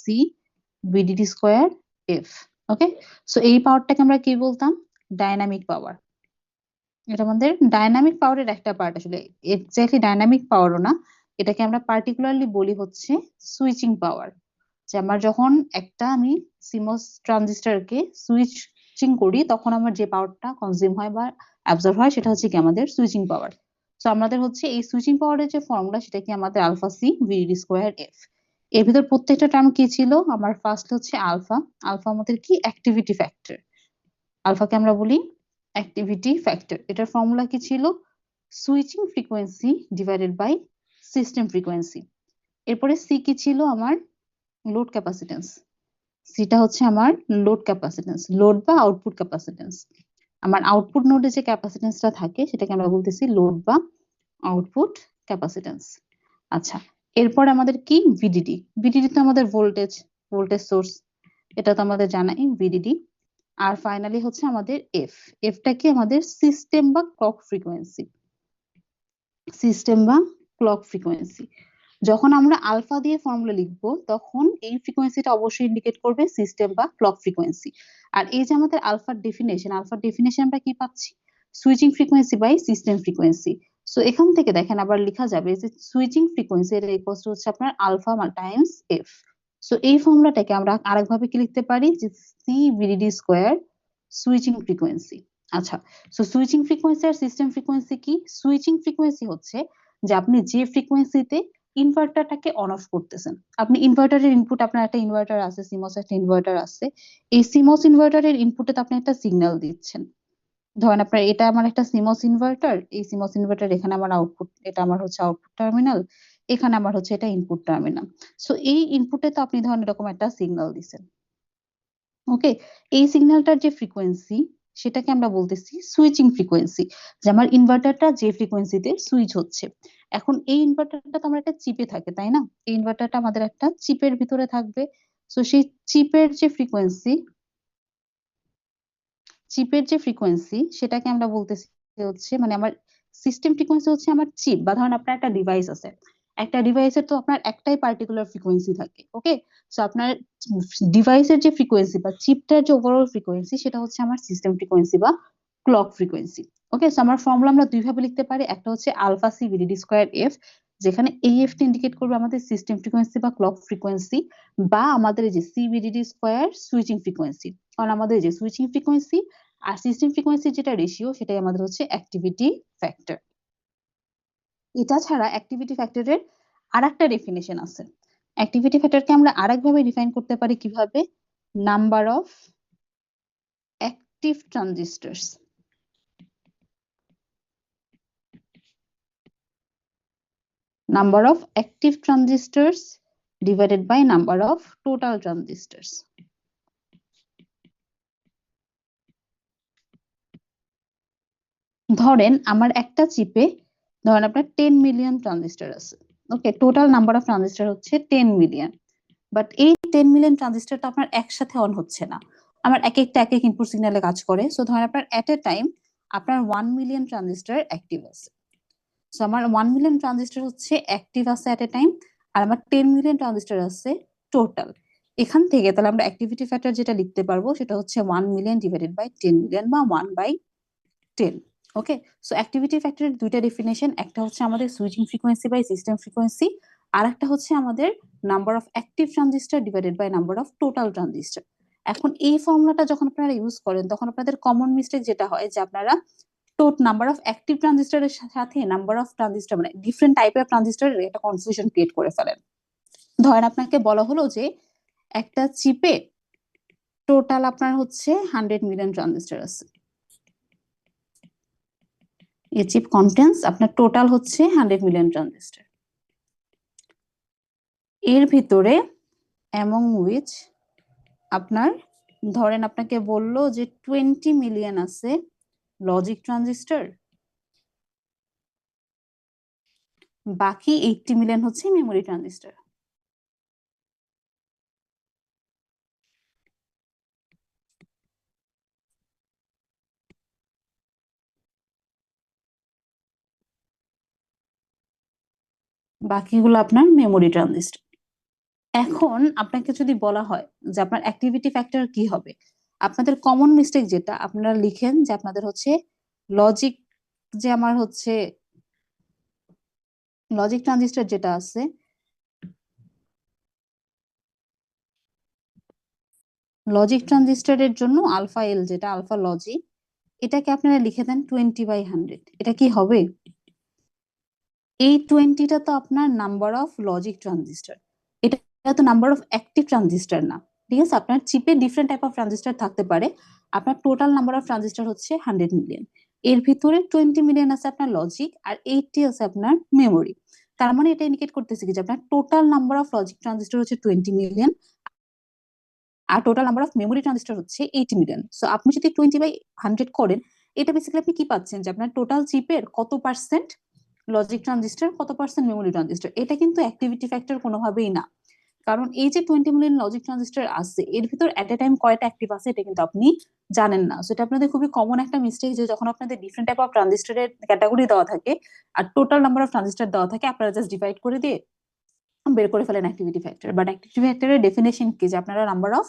C VDD square F. Okay, so এই পাওয়ারটাকে আমরা কি বলতাম? Dynamic power. এটা আমাদের ডাইনামিক পাওয়ারের একটা পার্ট, আসলে এক্স্যাক্টলি ডাইনামিক পাওয়ারও না, এটাকে আমরা পার্টিকুলারলি বলি হচ্ছে সুইচিং পাওয়ার। যে আমার যখন আমি সিমস ট্রানজিস্টরকে সুইচিং করি, তখন আমার যে পাওয়ারটা কনজিউম হয় বা অ্যাবজর্ব হয় সেটা হচ্ছে কি আমাদের সুইচিং পাওয়ার। তো আমাদের হচ্ছে এই সুইচিং পাওয়ারের যে ফর্মুলা, সেটা কি আমাদের আলফা সি ভিডি স্কোয়ার এফ। এর ভিতর প্রত্যেকটা টার্ম কি ছিল? আমার ফার্স্ট হচ্ছে আলফা। আলফা আমাদের কি? Activity factor. আলফাকে আমরা বলি অ্যাক্টিভিটি ফ্যাক্টর। এটার ফর্মুলা কি ছিল? Switching frequency divided by system frequency. এরপরে সি কি ছিল? আমার লোড ক্যাপাসিটেন্স। সিটা হচ্ছে আমার লোড ক্যাপাসিটেন্স, লোড বা আউটপুট ক্যাপাসিটেন্স। আমার আউটপুট নোডে যে ক্যাপাসিটেন্সটা থাকে সেটাকে আমরা বলতেছি লোড বা আউটপুট ক্যাপাসিটেন্স। আচ্ছা, এরপর আমাদের কি? ভিডিডি। ভিডিডি তো আমাদের ভোল্টেজ সোর্স, এটা তো আমাদের জানাই ভিডিডি। আর ফাইনালি হচ্ছে আমাদের এফ। এফটা কি? আমাদের সিস্টেম বা ক্লক ফ্রিকোয়েন্সি। সিস্টেম বা ক্লক ফ্রিকোয়েন্সি। যখন আমরা আলফা দিয়ে ফর্মুলা লিখবো, তখন এই ফ্রিকোয়েন্সিটা অবশ্যই ইন্ডিকেট করবে সিস্টেম বা ক্লক ফ্রিকোয়েন্সি। আর এই যে আমাদের আলফার ডেফিনেশন আমরা কি পাচ্ছি? Switching frequency by system frequency. So এখান থেকে দেখেন আবার লেখা যাবে যে সুইচিং ফ্রিকোয়েন্সি এর ইকুয়াল টু হচ্ছে আপনার আলফা টাইমস এফ। সো এই ফর্মুলাটাকে আমরা আরেকভাবে কি লিখতে পারি? যে C VDD square switching frequency. আচ্ছা, সো সুইচিং ফ্রিকোয়েন্সি আর সিস্টেম ফ্রিকোয়েন্সি কি? সুইচিং ফ্রিকোয়েন্সি হচ্ছে যে আপনি যে ফ্রিকোয়েন্সিতে ইনভার্টারটাকে অন অফ করতেছেন। আপনি ইনভার্টারের ইনপুট, আপনার একটা ইনভার্টার আছে, সিমস একটা ইনভার্টার আছে। এই সিমস ইনভার্টারের ইনপুটে তো আপনি একটা সিগন্যাল দিচ্ছেন। ধরেন আপনার এটা আমার একটা সিমস ইনভার্টার, এই সিমস ইনভার্টার এখানে আমার আউটপুট, এটা আমার হচ্ছে আউটপুট টার্মিনাল, এখানে আমার হচ্ছে এটা ইনপুট টার্মিনাল। সো এই ইনপুটে তো আপনি ধরেন এরকম একটা সিগন্যাল দিচ্ছেন। ওকে, এই সিগন্যালটার যে ফ্রিকোয়েন্সি, সেটাকে আমরা বলতেছি সুইচিং ফ্রিকোয়েন্সি। যে আমার ইনভার্টারটা যে ফ্রিকোয়েন্সিতে সুইচ হচ্ছে। এখন এই ইনভার্টারটা তো আমার একটা চিপে থাকে, তাই না? এই ইনভার্টারটা আমাদের একটা চিপের ভিতরে থাকবে। তো সেই চিপের যে ফ্রিকোয়েন্সি সেটাকে আমরা বলতেছি হচ্ছে, মানে আমার সিস্টেম ফ্রিকোয়েন্সি হচ্ছে আমার চিপ। বা ধরেন আপনার একটা ডিভাইস আছে, একটা ডিভাইসের তো আপনার একটাই পার্টিকুলার ফ্রিকোয়েন্সি থাকে। ওকে, সো আপনার ডিভাইসের যে ফ্রিকোয়েন্সি বা চিপটার যে ওভারঅল ফ্রিকোয়েন্সি, সেটা হচ্ছে আমার সিস্টেম ফ্রিকোয়েন্সি বা ক্লক ফ্রিকোয়েন্সি। ওকে, সো আমার ফর্মুলা আমরা দুই ভাবে লিখতে পারি। একটা হচ্ছে alpha C VDD square F, যেখানে এই এফ টি ইন্ডিকেট করবে আমাদের সিস্টেম ফ্রিকোয়েন্সি বা ক্লক ফ্রিকোয়েন্সি, বা আমাদের এই যে C VDD square switching frequency. কারণ আমাদের যে সুইচিং ফ্রিকোয়েন্সি আর সিস্টেম ফ্রিকোয়েন্সির যেটা রেশিও, সেটাই আমাদের হচ্ছে অ্যাক্টিভিটি ফ্যাক্টর। এটা ছাড়া অ্যাক্টিভিটি ফ্যাক্টরের আরেকটা ডেফিনেশন আছে। অ্যাক্টিভিটি ফ্যাক্টরকে আমরা আরেকভাবে ডিফাইন করতে পারি কিভাবে? Number of active transistors. Number of active transistors divided by number of total transistors. ধরেন আমার একটা চিপে, ধরেন আপনার 10 মিলিয়ন ট্রানজিস্টর আছে। ওকে, টোটাল নাম্বার অফ ট্রানজিস্টর হচ্ছে 10 মিলিয়ন। বাট এই 10 মিলিয়ন ট্রানজিস্টরটা আপনার একসাথে অন হচ্ছে না। আমার এক একটা এক এক ইনপুট সিগন্যালে কাজ করে। সো ধরেন আপনার এট এ টাইম আপনার 1 মিলিয়ন ট্রানজিস্টর অ্যাক্টিভ আছে। সো আমার 1 মিলিয়ন ট্রানজিস্টর হচ্ছে অ্যাক্টিভ আছে এট এ টাইম, আর আমার 10 মিলিয়ন ট্রানজিস্টর আছে টোটাল। এখান থেকে তাহলে আমরা অ্যাক্টিভিটি ফ্যাক্টর যেটা লিখতে পারবো, সেটা হচ্ছে 1 মিলিয়ন ডিভাইডেড বাই 10 মিলিয়ন বা 1/10। ওকে, সো অ্যাক্টিভিটি ফ্যাক্টরের দুইটা ডেফিনেশন, একটা হচ্ছে আমাদের switching frequency by system frequency, আর একটা হচ্ছে আমাদের number of active transistor divided by number of total transistor. এখন এই ফর্মুলাটা যখন আপনারা ইউজ করেন, তখন আপনাদের কমন মিস্টেক যেটা হয় যে আপনারা নাম্বার অফ অ্যাক্টিভ ট্রানজিস্টরের সাথে নাম্বার অফ ট্রানজিস্টর, মানে ডিফারেন্ট টাইপের ট্রানজিস্টরের একটা কনফিউশন ক্রিয়েট করে ফেলেন। ধরেন আপনাকে বলা হলো যে একটা চিপে টোটাল আপনার হচ্ছে 100 মিলিয়ন ট্রানজিস্টর আছে। A chip contains আপনার টোটাল হচ্ছে 100 মিলিয়ন ট্রানজিস্টর। এর ভিতরে among which আপনার, ধরেন আপনাকে বললো যে 20 মিলিয়ন আছে লজিক ট্রানজিস্টর, বাকি 80 মিলিয়ন হচ্ছে মেমোরি ট্রানজিস্টর। বাকিগুলো আপনার মেমোরি ট্রানজিস্টর। এখন আপনাকে যদি বলা হয় যে আপনার অ্যাক্টিভিটি ফ্যাক্টর কি হবে, আপনাদের কমন মিস্টেক যেটা আপনারা লিখেন যে আপনাদের হচ্ছে লজিক, যে আমার হচ্ছে লজিক ট্রানজিস্টর যেটা আছে, লজিক ট্রানজিস্টরের জন্য আলফা এল, যেটা আলফা লজিক, এটাকে আপনারা লিখে দেন 20/100। এটা কি হবে? এই 20টা তো আপনার নাম্বার অফ লজিক ট্রানজিস্টর, এটা তো নাম্বার অফ অ্যাক্টিভ ট্রানজিস্টর না। ঠিক আছে, আপনার চিপে ডিফারেন্ট টাইপ অফ ট্রানজিস্টর থাকতে পারে, আপনার টোটাল নাম্বার অফ ট্রানজিস্টর হচ্ছে 100 মিলিয়ন। এর ভিতরে 20 মিলিয়ন আছে আপনার লজিক আর 80 আছে আপনার মেমোরি। তার মানে এটা ইন্ডিকেট করতেছে কি যে আপনার total number of logic transistor হচ্ছে 20 মিলিয়ন আর total number of memory transistor হচ্ছে 80 মিলিয়ন। সো আপনি যদি 20/100 করেন, এটা বেসিক্যালি আপনি কি পাচ্ছেন যে আপনার টোটাল চিপের কত পার্সেন্ট লজিক ট্রানজিস্টর, কত পার্সেন্ট মেমোরি ট্রানজিস্টর। এটা কিন্তু অ্যাক্টিভিটি ফ্যাক্টর কোনোভাবেই না, কারণ এই যে 20 মিলিয়ন লজিক ট্রানজিস্টর আছে এর ভিতর এট এ টাইম কয়টা অ্যাক্টিভ আছে এটা কিন্তু আপনি জানেন না। সেটা আপনাদের খুবই কমন একটা মিস্টেক, যে যখন আপনাদের ডিফারেন্ট টাইপ অফ ট্রানজিস্টরের ক্যাটাগরি দেওয়া থাকে আর টোটাল নাম্বার অফ ট্রানজিস্টর দেওয়া থাকে, আপনারা জাস্ট ডিভাইড করে দিয়ে বের করে ফেলেন অ্যাক্টিভিটি ফ্যাক্টর। বাট অ্যাক্টিভিটি ফ্যাক্টরের ডেফিনেশন কি, যে আপনারা number of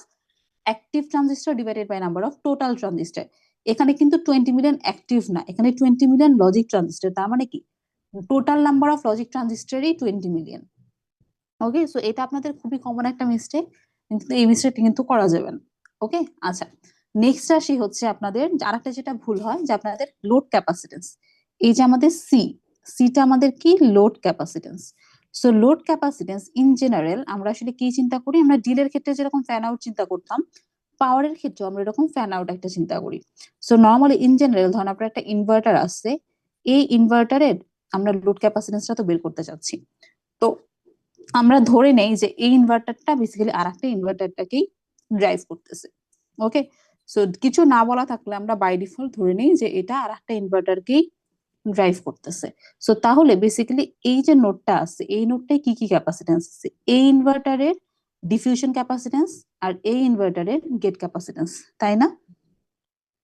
active transistor divided by number of total transistor. এখানে কিন্তু 20 মিলিয়ন অ্যাক্টিভ না, এখানে 20 মিলিয়ন লজিক ট্রানজিস্টর। তার মানে কি টোটাল নাম্বার অফ লজিক ট্রানজিস্টরই 20 মিলিয়ন। ওকে, সো এটা আপনাদের খুবই কমন একটা মিস্টেক, কিন্তু এই মিস্টেকটা কিন্তু করা যাবে না। ওকে, আচ্ছা, নেক্সট আসি হচ্ছে আপনাদের আরেকটা যেটা ভুল হয়, যে আপনাদের লোড ক্যাপাসিটেন্স। এই যে আমাদের সিটা আমাদের কি load capacitance. So load capacitance in general আমরা আসলে কি চিন্তা করি, আমরা ডিলের ক্ষেত্রে যেরকম ফ্যান আউট চিন্তা করতাম, পাওয়ারের ক্ষেত্রে আমরা এরকম ফ্যান আউট একটা চিন্তা করি। সো নর্মালি ইন জেনারেল ধরুন আপনার একটা ইনভার্টার আছে, এই ইনভার্টারের আমরা লোড ক্যাপাসিটেন্সটা তো বের করতে চাচ্ছি। তো আমরা ধরে নেই যে এই ইনভার্টারটা বেসিক্যালি আর একটা ইনভার্টারটাকেই ড্রাইভ করতেছে। ওকে, সো কিছু না বলা থাকলে আমরা বাই ডিফল্ট ধরে নিই যে এটা আর একটা ইনভার্টারকেই ড্রাইভ করতেছে। সো তাহলে বেসিক্যালি এই যে নোডটা আছে, এই নোডটায় কি কি ক্যাপাসিটেন্স আছে, এই ইনভার্টারের ডিফিউশন ক্যাপাসিটেন্স আর এই ইনভার্টারের গেট ক্যাপাসিটেন্স, তাই না?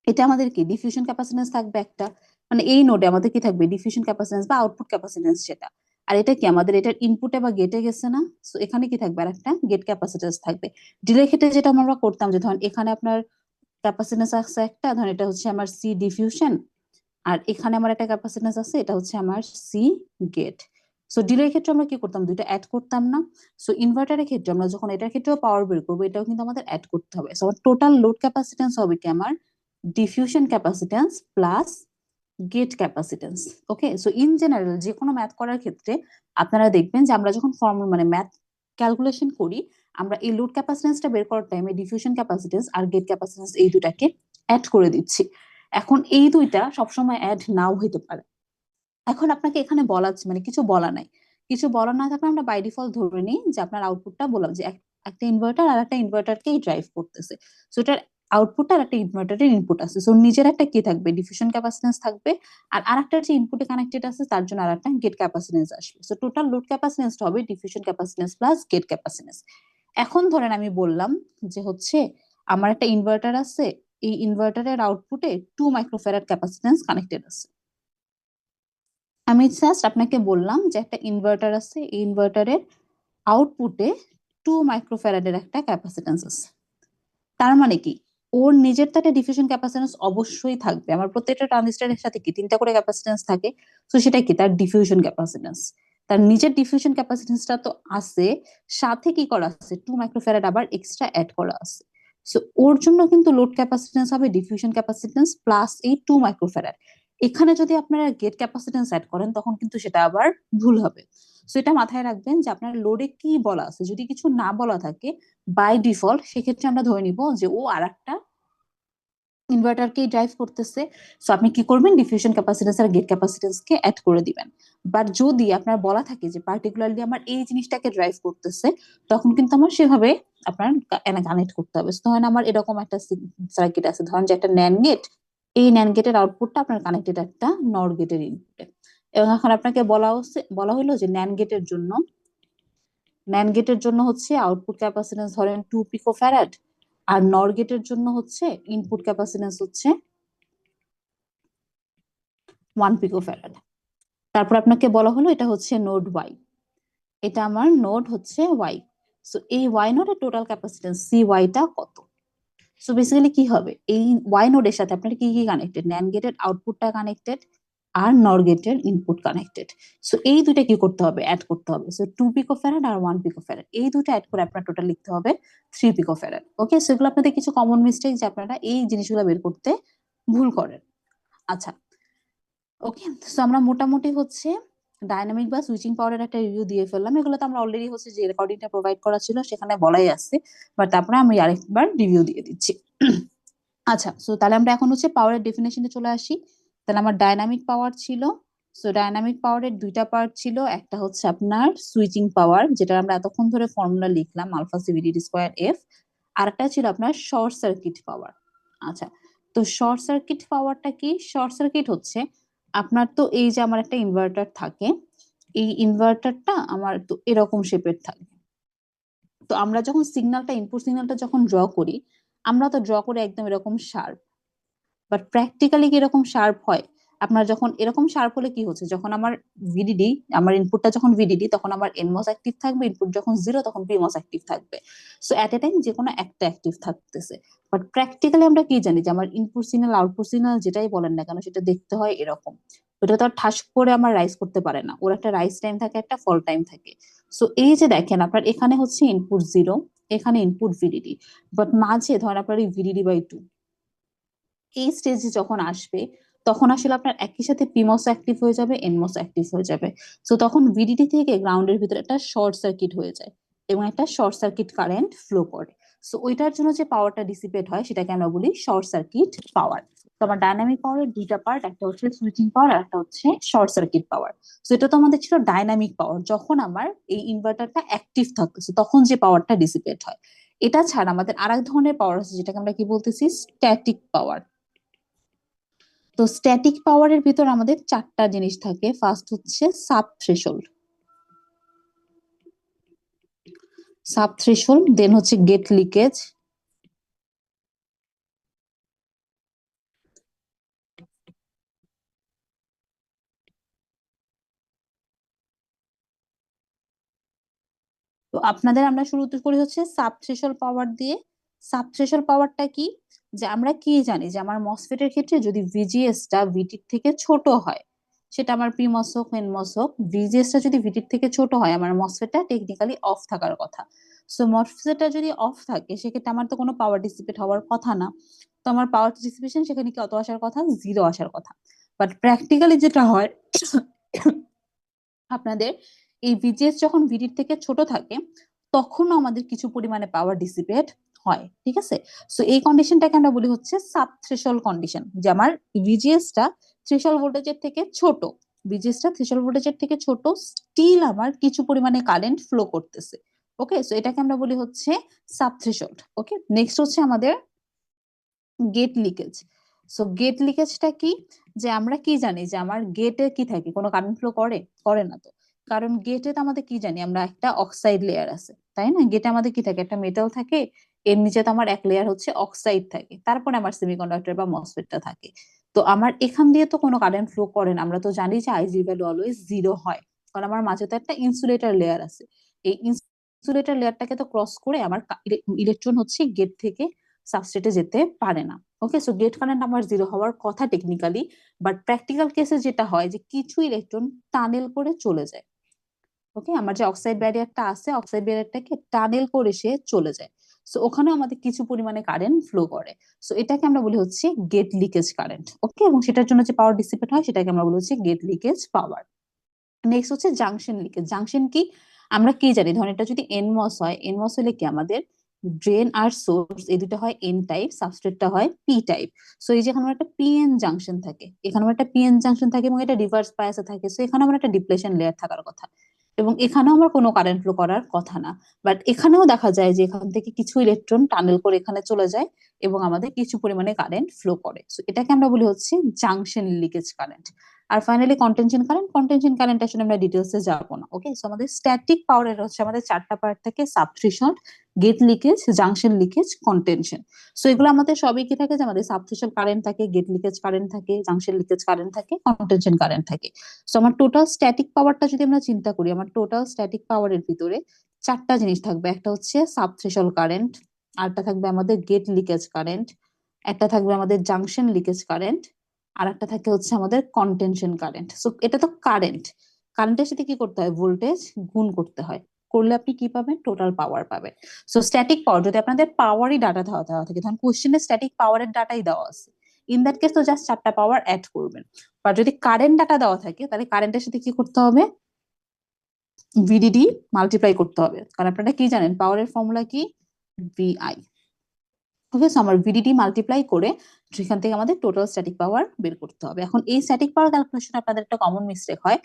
এটা আমাদের কি ডিফিউশন ক্যাপাসিটেন্স থাকবে একটা, মানে এই নোডে আমাদের কি থাকবে ডিফিউশন ক্যাপাসিটেন্স বা আউটপুট ক্যাপাসিটেন্স যেটা। আর এটা কি আমাদের এটার ইনপুটে বা গেটে গেছে না, সো এখানে কি থাকবে আর একটা গেট ক্যাপাসিটেন্স থাকবে। ডিলের ক্ষেত্রে যেটা আমরা করতাম যে ধরেন এখানে আপনার ক্যাপাসিটেন্স আছে একটা, ধরেন এটা হচ্ছে আমার সি ডিফিউশন, আর এখানে আমার একটা ক্যাপাসিটেন্স আছে, এটা হচ্ছে আমার সি গেট। সো ডিলের ক্ষেত্রে আমরা কি করতাম, দুইটা অ্যাড করতাম না। সো ইনভার্টারের ক্ষেত্রে আমরা যখন এটার ক্ষেত্রেও পাওয়ার বের করবো, এটাও কিন্তু আমাদের অ্যাড করতে হবে। সো টোটাল লোড ক্যাপাসিটেন্স হবে কি আমার diffusion capacitance plus gate capacitance. Okay, so in general যে কোনো ম্যাথ করার ক্ষেত্রে আপনারা দেখবেন যে আমরা যখন ফর্মুলা মানে ম্যাথ ক্যালকুলেশন করি, আমরা এই লোড ক্যাপাসিটেন্সটা বের করার টাইমে ডিফিউশন ক্যাপাসিটেন্স আর গেট ক্যাপাসিটেন্স এই দুটাকে অ্যাড করে দিচ্ছি। এখন এই দুইটা সবসময় অ্যাড নাও হইতে পারে। এখন আপনাকে এখানে বলা মানে কিছু বলা নাই, কিছু বলা না থাকলে আমরা বাই ডিফল্ট ধরে নিই যে আপনার আউটপুটটা বললাম যে একটা ইনভার্টার আর একটা ইনভার্টারকেই ড্রাইভ করতেছে। সো এটার আউটপুট আর একটা ইনভার্টারের ইনপুট আছে, সো নিজের একটা কি থাকবে ডিফিউশন ক্যাপাসিটেন্স থাকবে, আর আরেকটা যে ইনপুটে কানেক্টেড আছে তার জন্য আরেকটা গেট ক্যাপাসিটেন্স আসবে। সো টোটাল লোড ক্যাপাসিটেন্স হবে diffusion capacitance plus gate capacitance. এখন ধরেন আমি বললাম যে হচ্ছে আমার একটা ইনভার্টার আছে, এই ইনভার্টারের আউটপুটে 2 মাইক্রোফ্যারাড ক্যাপাসিটেন্স কানেক্টেড আছে। আমি জাস্ট আপনাকে বললাম যে একটা ইনভার্টার আছে, এই ইনভার্টারের আউটপুটে 2 মাইক্রোফ্যারাডের একটা ক্যাপাসিটেন্স আছে। তার মানে কি ওর নিজের তো একটা ডিফিউশন ক্যাপাসিটেন্স অবশ্যই থাকবে। আমার প্রত্যেকটা ট্রানজিস্টরের সাথে কি 3টা করে ক্যাপাসিটেন্স থাকে, তো সেটা কি তার ডিফিউশন ক্যাপাসিটেন্স। তার নিজের ডিফিউশন ক্যাপাসিটেন্সটা তো আছে, সাথে কি করা আছে 2 মাইক্রোফ্যারাড আবার এক্সট্রা অ্যাড করা আছে। সো ওর জন্য কিন্তু লোড ক্যাপাসিটেন্স হবে ডিফিউশন ক্যাপাসিটেন্স প্লাস এই 2 মাইক্রোফ্যারাড। এখানে যদি আপনারা গেট ক্যাপাসিটেন্স অ্যাড করেন তখন কিন্তু সেটা আবার ভুল হবে। সো এটা মাথায় রাখবেন যে আপনার লোডে কি বলা আছে, যদি কিছু না বলা থাকে বাই ডিফল্ট সেক্ষেত্রে আমরা ধরে নিব যে ও আর একটা ইনভার্টারকে ড্রাইভ করতেছে। সো আপনি কি করবেন ডিফিউশন ক্যাপাসিটেন্স আর গেট ক্যাপাসিটেন্স কে অ্যাড করে দিবেন। বাট যদি আপনার বলা থাকে যে পার্টিকুলারলি আমার এই জিনিসটাকে ড্রাইভ করতেছে, তখন কিন্তু আমার সেভাবে আপনার কানেক্ট করতে হবে। ধরেন আমার এরকম একটা সার্কিট আছে, ধরেন যে একটা ন্যান্ড গেট, এই ন্যান্ড গেটের আউটপুটটা আপনার কানেক্টেড একটা নর গেটের ইনপুটে। এবং এখন আপনাকে বলা হলো যে ন্যান্ড গেটের জন্য হচ্ছে আউটপুট ক্যাপাসিটেন্স ধরেন 2 পিকোফ্যারাড, আর নর গেটের জন্য হচ্ছে ইনপুট ক্যাপাসিটেন্স হচ্ছে 1 পিকোফ্যারাড। তারপর আপনাকে বলা হলো এটা হচ্ছে নোড ওয়াই, এটা আমার নোড হচ্ছে ওয়াই। সো এই ওয়াই নোডের টোটাল ক্যাপাসিটেন্স সি ওয়াইটা কত? সো বেসিক্যালি কি হবে, এই ওয়াই নোডের সাথে আপনার কি কি কানেক্টেড, ন্যান্ড গেটের আউটপুটটা কানেক্টেড আর নর গেটের ইনপুট কানেক্টেড। সো এই দুটো কি করতে হবে, অ্যাড করতে হবে। সো 2 পিকোফ্যারাড আর 1 পিকোফ্যারাড এই দুটো অ্যাড করে আপনার টোটাল লিখতে হবে 3 পিকোফ্যারাড। ওকে, সেগুলো আপনাদের কিছু কমন মিস্টেক যে আপনারা এই জিনিসগুলো বের করতে ভুল করেন। আচ্ছা, ওকে, তো আমরা মোটামুটি হচ্ছে ডাইনামিক বা সুইচিং পাওয়ারের একটা রিভিউ দিয়ে ফেললাম। এগুলো তো আমরা অলরেডি হচ্ছে যে রেকর্ডিংটা প্রোভাইড করা ছিল সেখানে বলাই আছে, বাট তারপরে আমি আরেকবার রিভিউ দিয়ে দিচ্ছি। আচ্ছা, সো তাহলে আমরা এখন হচ্ছে পাওয়ারের ডেফিনেশনে চলে আসি। তাহলে আমার ডাইনামিক পাওয়ার ছিল, সো ডাইনামিক পাওয়ারের দুইটা পার্ট ছিল, একটা হচ্ছে আপনার সুইচিং পাওয়ার যেটা আমরা এতক্ষণ ধরে ফর্মুলা লিখলাম আলফা সিভিডিটি স্কোয়ার এফ, আর একটা ছিল আপনার শর্ট সার্কিট পাওয়ার। আচ্ছা, তো শর্ট সার্কিট পাওয়ারটা কি? শর্ট সার্কিট হচ্ছে আপনার, তো এই যে আমার একটা ইনভার্টার থাকে, এই ইনভার্টারটা আমার তো এরকম শেপের থাকে। তো আমরা যখন সিগন্যালটা, ইনপুট সিগন্যালটা যখন ড্র করি, আমরা তো ড্র করে একদম এরকম শার্প, বাট প্র্যাকটিক্যালি কি এরকম শার্প হয়? আপনার যখন এরকম শার্প হলে কি হচ্ছে, যখন আমার ভিডিডি, আমার ইনপুটটা যখন ভিডিডি, তখন আমার এনমস অ্যাক্টিভ থাকবে, ইনপুট যখন জিরো তখন পিমস অ্যাক্টিভ থাকবে। সো এট এ টাইম যে কোনো একটা অ্যাক্টিভ থাকতেছে। বাট প্র্যাকটিক্যালি আমরা কি জানি যে আমার ইনপুট সিগন্যাল আউটপুট সিগন্যাল যেটাই বলেন না কেন সেটা দেখতে হয় এরকম। ওটা তো আর ঠাস করে আমার রাইজ করতে পারে না, ওর একটা রাইজ টাইম থাকে, একটা ফল টাইম থাকে। সো এই যে দেখেন আপনার এখানে হচ্ছে ইনপুট জিরো, এখানে ইনপুট ভিডিডি, বাট মাঝে ধরেন আপনার এই ভিডিডি বাই টু, এই স্টেজে যখন আসবে তখন আসলে আপনার একই সাথে পিমস অ্যাক্টিভ হয়ে যাবে, এনমস অ্যাক্টিভ হয়ে যাবে। সো তখন ভিডিডি থেকে গ্রাউন্ডের ভিতরে একটা শর্ট সার্কিট হয়ে যায় এবং একটা শর্ট সার্কিট কারেন্ট ফ্লো করে। সো ওইটার জন্য যে পাওয়ারটা ডিসিপেট হয় সেটাকে আমরা বলি শর্ট সার্কিট পাওয়ার। তো আমার ডাইনামিক পাওয়ারের দুইটা পার্ট, একটা হচ্ছে সুইচিং পাওয়ার আর একটা হচ্ছে শর্ট সার্কিট পাওয়ার। সো এটা তো আমাদের ছিল ডাইনামিক পাওয়ার, যখন আমার এই ইনভার্টারটা অ্যাক্টিভ থাকতেছে তখন যে পাওয়ারটা ডিসিপেট হয়। এটা ছাড়া আমাদের আরেক ধরনের পাওয়ার আছে যেটাকে আমরা কি বলতেছি, স্ট্যাটিক পাওয়ার। তো স্ট্যাটিক পাওয়ারের ভিতর আমাদের চারটা জিনিস থাকে। ফার্স্ট হচ্ছে সাব থ্রেশোল্ড, সাব থ্রেশোল্ড, দেন হচ্ছে গেট লিকেজ, তো আপনাদের আমরা শুরুতে করি হচ্ছে সাব থ্রেশোল্ড পাওয়ার দিয়ে। সাব থ্রেশোল্ড পাওয়ারটা কি, যে আমরা কি জানি যে আমার মসফেটের ক্ষেত্রে যদি ভিজিএস টা ভিটির থেকে ছোট হয়, সেটা আমার পিমস হোক এনমস হোক, ভিজিএস টা যদি ভিটির থেকে ছোট হয় আমার মসফেটটা টেকনিক্যালি অফ থাকার কথা। সো মসফেটটা যদি অফ থাকে সেক্ষেত্রে আমার তো কোনো পাওয়ার ডিসিপেট হওয়ার কথা না। তো আমার পাওয়ার ডিসিপেশন সেখানে কি অত আসার কথা, জিরো আসার কথা। বাট প্র্যাকটিক্যালি যেটা হয় আপনাদের এই ভিজিএস যখন ভিডির থেকে ছোট থাকে তখনও আমাদের কিছু পরিমাণে পাওয়ার ডিসিপেট হয়, ঠিক আছে। সো এই কন্ডিশনটাকে আমরা বলি হচ্ছে সাব থ্রেশোল্ড কন্ডিশন, যে আমার ভিজিএস টা থ্রেশোল্ড ভোল্টেজের থেকে ছোট, ভিজিএস টা থ্রেশোল্ড ভোল্টেজের থেকে ছোট, স্টিল আমার কিছু পরিমাণে কারেন্ট ফ্লো করতেছে। ওকে, সো এটাকে আমরা বলি হচ্ছে সাব থ্রেশোল্ড। ওকে, নেক্সট হচ্ছে আমাদের গেট লিকেজ। সো গেট লিকেজটা কি, যে আমরা কি জানি যে আমার গেটে কি থাকে, কোনো কারেন্ট ফ্লো করে, করে না তো। কারণ গেটে তো আমাদের কি জানি, আমরা একটা অক্সাইড লেয়ার আছে, তাই না? গেটে আমাদের কি থাকে, একটা মেটাল থাকে, এর নিচে তো আমার এক লেয়ার হচ্ছে অক্সাইড থাকে, তারপরে আমার সেমিকন্ডাক্টর বা মসফেটটা থাকে। তো আমার এখান দিয়ে তো কোনো কারেন্ট ফ্লো করে না, আমরা তো জানি যে আইজি ভ্যালু অলওয়েজ জিরো হয়, কারণ আমার মাঝে তো একটা ইনসুলেটর লেয়ার আছে। এই ইনসুলেটর লেয়ারটাকে তো ক্রস করে আমার ইলেকট্রন হচ্ছে গেট থেকে সাবস্ট্রেটে যেতে পারে না। ওকে, সো গেট কারেন্ট আমার জিরো হওয়ার কথা টেকনিক্যালি, বাট প্র্যাকটিক্যাল কেসে যেটা হয় যে কিছু ইলেকট্রন টানেল করে চলে যায়। ওকে, আমার যে অক্সাইড ব্যারিয়ারটা আছে, অক্সাইড ব্যারিয়ারটাকে টানেল করে সে চলে যায়। সো ওখানে আমাদের কিছু পরিমাণে কারেন্ট ফ্লো করে। সো এটাকে আমরা বলি হচ্ছে গেট লিকেজ কারেন্ট। ওকে, এবং সেটার জন্য যে পাওয়ার ডিসিপেট হয় সেটাকে আমরা বলি হচ্ছে গেট লিকেজ পাওয়ার। নেক্সট হচ্ছে জাংশন লিকেজ। জাংশন কি, আমরা কি জানি, ধরেন এটা যদি এনমস হয়, এনমস হলে কি আমাদের ড্রেন আর সোর্স এই দুটো হয় এন টাইপ, সাবস্ট্রেটটা হয় পি টাইপ। সো এই যে এখানে আমার একটা পিএন জাংশন থাকে, এখানে আমার একটা পিএন জাংশন থাকে এবং এটা রিভার্স বায়াসে থাকে। সো এখানে আমার একটা ডিপ্লেশন লেয়ার থাকার কথা এবং এখানেও আমার কোনো কারেন্ট ফ্লো করার কথা না। বাট এখানেও দেখা যায় যে এখান থেকে কিছু ইলেকট্রন টানেল করে এখানে চলে যায় এবং আমাদের কিছু পরিমাণে কারেন্ট ফ্লো করে। সো এটাকে আমরা বলি হচ্ছে জাংশন লিকেজ কারেন্ট। আর finally contention current, contention current আসলে আমরা ডিটেলসে যাবো না। ওকে, সো আমাদের স্ট্যাটিক পাওয়ারের হচ্ছে আমাদের চারটা পার্ট থাকে, subthreshold, gate leakage, junction leakage, contention. So এগুলো আমাদের সবই কি থাকে, যে আমাদের সাবথ্রেশন কারেন্ট থাকে, গেট লিকেজ কারেন্ট থাকে, জাংশন লিকেজ কারেন্ট থাকে, কন্টেনশন কারেন্ট থাকে। সো আমার টোটাল স্ট্যাটিক পাওয়ারটা যদি আমরা চিন্তা করি, আমার টোটাল স্ট্যাটিক পাওয়ারের ভিতরে চারটা জিনিস থাকবে, একটা হচ্ছে সাবথ্রেশল কারেন্ট, আরটা থাকবে আমাদের গেট লিকেজ কারেন্ট, একটা থাকবে আমাদের জাংশন লিকেজ কারেন্ট, আর একটা থাকে হচ্ছে আমাদের কন্টেনশন কারেন্ট। সো এটা তো কারেন্ট, কারেন্টের সাথে কি করতে হয়, ভোল্টেজ গুণ করতে হয়, করলে আপনি কি পাবেন, টোটাল পাওয়ার পাবেন। সো স্ট্যাটিক পাওয়ার, যদি আপনাদের পাওয়ারই ডাটা দেওয়া থাকে, তখন কোশ্চেনে স্ট্যাটিক পাওয়ারের ডাটাই দেওয়া আছে, ইন দ্যাট কেস তো জাস্ট চারটা পাওয়ার অ্যাড করবেন। বা যদি কারেন্ট ডাটা দেওয়া থাকে, তাহলে কারেন্টের সাথে কি করতে হবে, ভিডিডি মাল্টিপ্লাই করতে হবে, কারণ আপনারা কি জানেন পাওয়ারের ফর্মুলা কি, ভিআই। ওকে, সো আমার ভিডিডি মাল্টিপ্লাই করে সেখান থেকে আমাদের টোটাল স্ট্যাটিক পাওয়ার বের করতে হবে। এখন এই স্ট্যাটিক পাওয়ার ক্যালকুলেশন আপনাদের একটা কমন মিস্টেক হয়,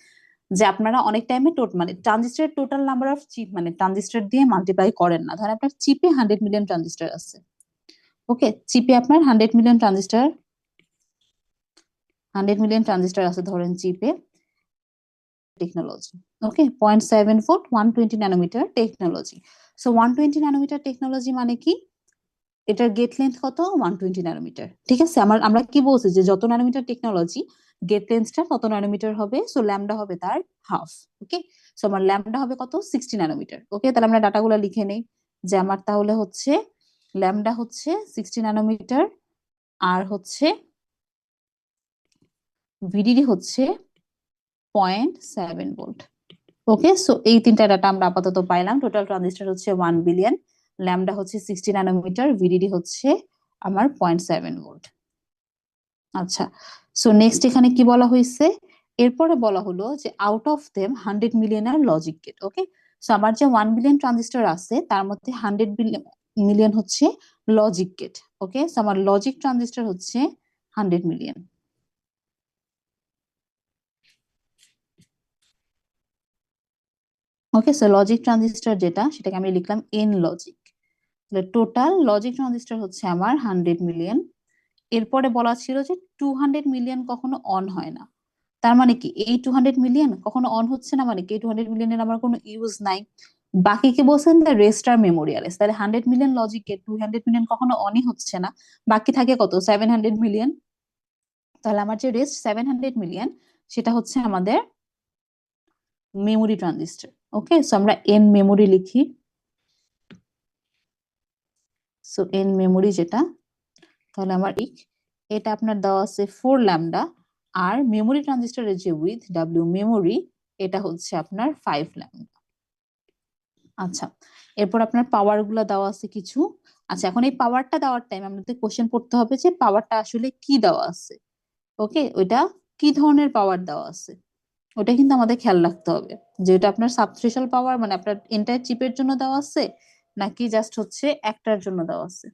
যে আপনারা অনেক টাইমে মানে ট্রানজিস্টরের টোটাল নাম্বার অফ চিপ, মানে ট্রানজিস্টর দিয়ে মাল্টিপ্লাই করেন না। ধরেন আপনার চিপে 100 মিলিয়ন ট্রানজিস্টর আছে, ওকে, চিপে আপনার 100 মিলিয়ন ট্রানজিস্টর আছে ধরেন চিপে, technology, okay, 0.7 volt 120 nanometre technology. So 120 nanometre technology মানে কি, এটার গেট লেন্থ কত, 120 ন্যানোমিটার, ঠিক আছে। আমরা কি বলছি, যে যত ন্যানোমিটার টেকনোলজি গেট লেন্থটা তত ন্যানোমিটার হবে, সো ল্যামডা হবে তার হাফ, ওকে। সো আমার ল্যামডা হবে কত, 60 ন্যানোমিটার, ওকে। তাহলে আমরা ডাটাগুলো লিখে নেই, যে আমার তাহলে হচ্ছে ল্যামডা হচ্ছে 60 ন্যানোমিটার, আর হচ্ছে ভিডিডি হচ্ছে 0.7 ভোল্ট, ওকে। সো এই তিনটা ডাটা আমরা আপাতত পাইলাম। টোটাল ট্রানজিস্টর হচ্ছে 1 বিলিয়ন, ল্যামডা হচ্ছে 60 ন্যানোমিটার, ভিডিডি হচ্ছে আমার 0.7 ভোল্ট। আচ্ছা, সো নেক্সট এখানে কি বলা হয়েছে, এরপরে বলা হলো যে আউট অফ দেম 100 মিলিয়ন আর লজিক গেট, ওকে। সো আমার যে 1 বিলিয়ন ট্রানজিস্টর আছে, তার মধ্যে 100 মিলিয়ন হচ্ছে লজিক গেট, ওকে। সো আমার লজিক ট্রানজিস্টর হচ্ছে 100 million, okay. So logic transistor যেটা, সেটাকে আমি লিখলাম এন লজিক। তাহলে টোটাল লজিক ট্রানজিস্টর হচ্ছে আমার 100 মিলিয়ন। এরপরে বলা ছিল যে 200 মিলিয়ন কখনো অন হয় না, তার মানে কি এই 200 মিলিয়ন কখনো অন হচ্ছে না, মানে কি 200 মিলিয়নের আমার কোনো ইউজ নাই। বাকি কি বলছেন, দ্য রেস্ট আর মেমোরিয়ালেস, তাহলে 100 মিলিয়ন লজিকে 200 মিলিয়ন কখনো অনই হচ্ছে না, বাকি থাকে কত, 700 মিলিয়ন। তাহলে আমার যে রেস্ট 700 মিলিয়ন, সেটা হচ্ছে আমাদের মেমোরি ট্রানজিস্টর, ওকে। সো আমরা এন মেমোরি লিখি, সো এন মেমোরি যেটা, তাহলে আমার এটা আপনার দেওয়া আছে 4 ল্যামডা, আর মেমোরি ট্রানজিস্টরের যে উইথ ডাব্লিউ মেমোরি, এটা হচ্ছে আপনার 5 ল্যামডা। আচ্ছা, এরপর আপনার পাওয়ার গুলা দেওয়া আছে কিছু। আচ্ছা, এখন এই পাওয়ারটা দেওয়ার টাইম আমাদের কোশ্চেন পড়তে হবে যে পাওয়ারটা আসলে কি দেওয়া আছে, ওকে, ওইটা কি ধরনের পাওয়ার দেওয়া আছে, ওটা কিন্তু আমাদের খেয়াল রাখতে হবে, যে এটা আপনার সাবথ্রেশাল পাওয়ার, মানে আপনার এন্টায়ার চিপের জন্য দেওয়া আছে, নাকি জাস্ট হচ্ছে একটার জন্য দেওয়া আছে।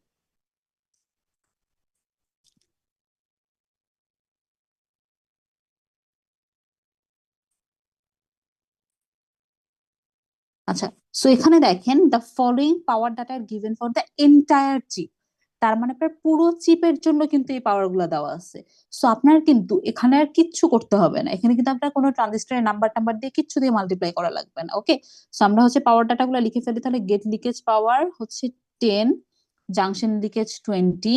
আচ্ছা, সো এখানে দেখেন the following power data given for the entire chip, তার মানে আপনার পুরো চিপের জন্য কিন্তু এই পাওয়ার গুলো দেওয়া আছে। সো আপনার কিন্তু এখানে আর কিচ্ছু করতে হবে না, এখানে কিন্তু আপনার কোনো ট্রানজিস্টরের নাম্বার টাম্বার দিয়ে কিচ্ছু দিয়ে মাল্টিপ্লাই করা লাগবে না, ওকে। সো আমরা হচ্ছে পাওয়ার ডাটা গুলো লিখে ফেলি, তাহলে গেট লিকেজ পাওয়ার হচ্ছে 10, জাংশন লিকেজ 20,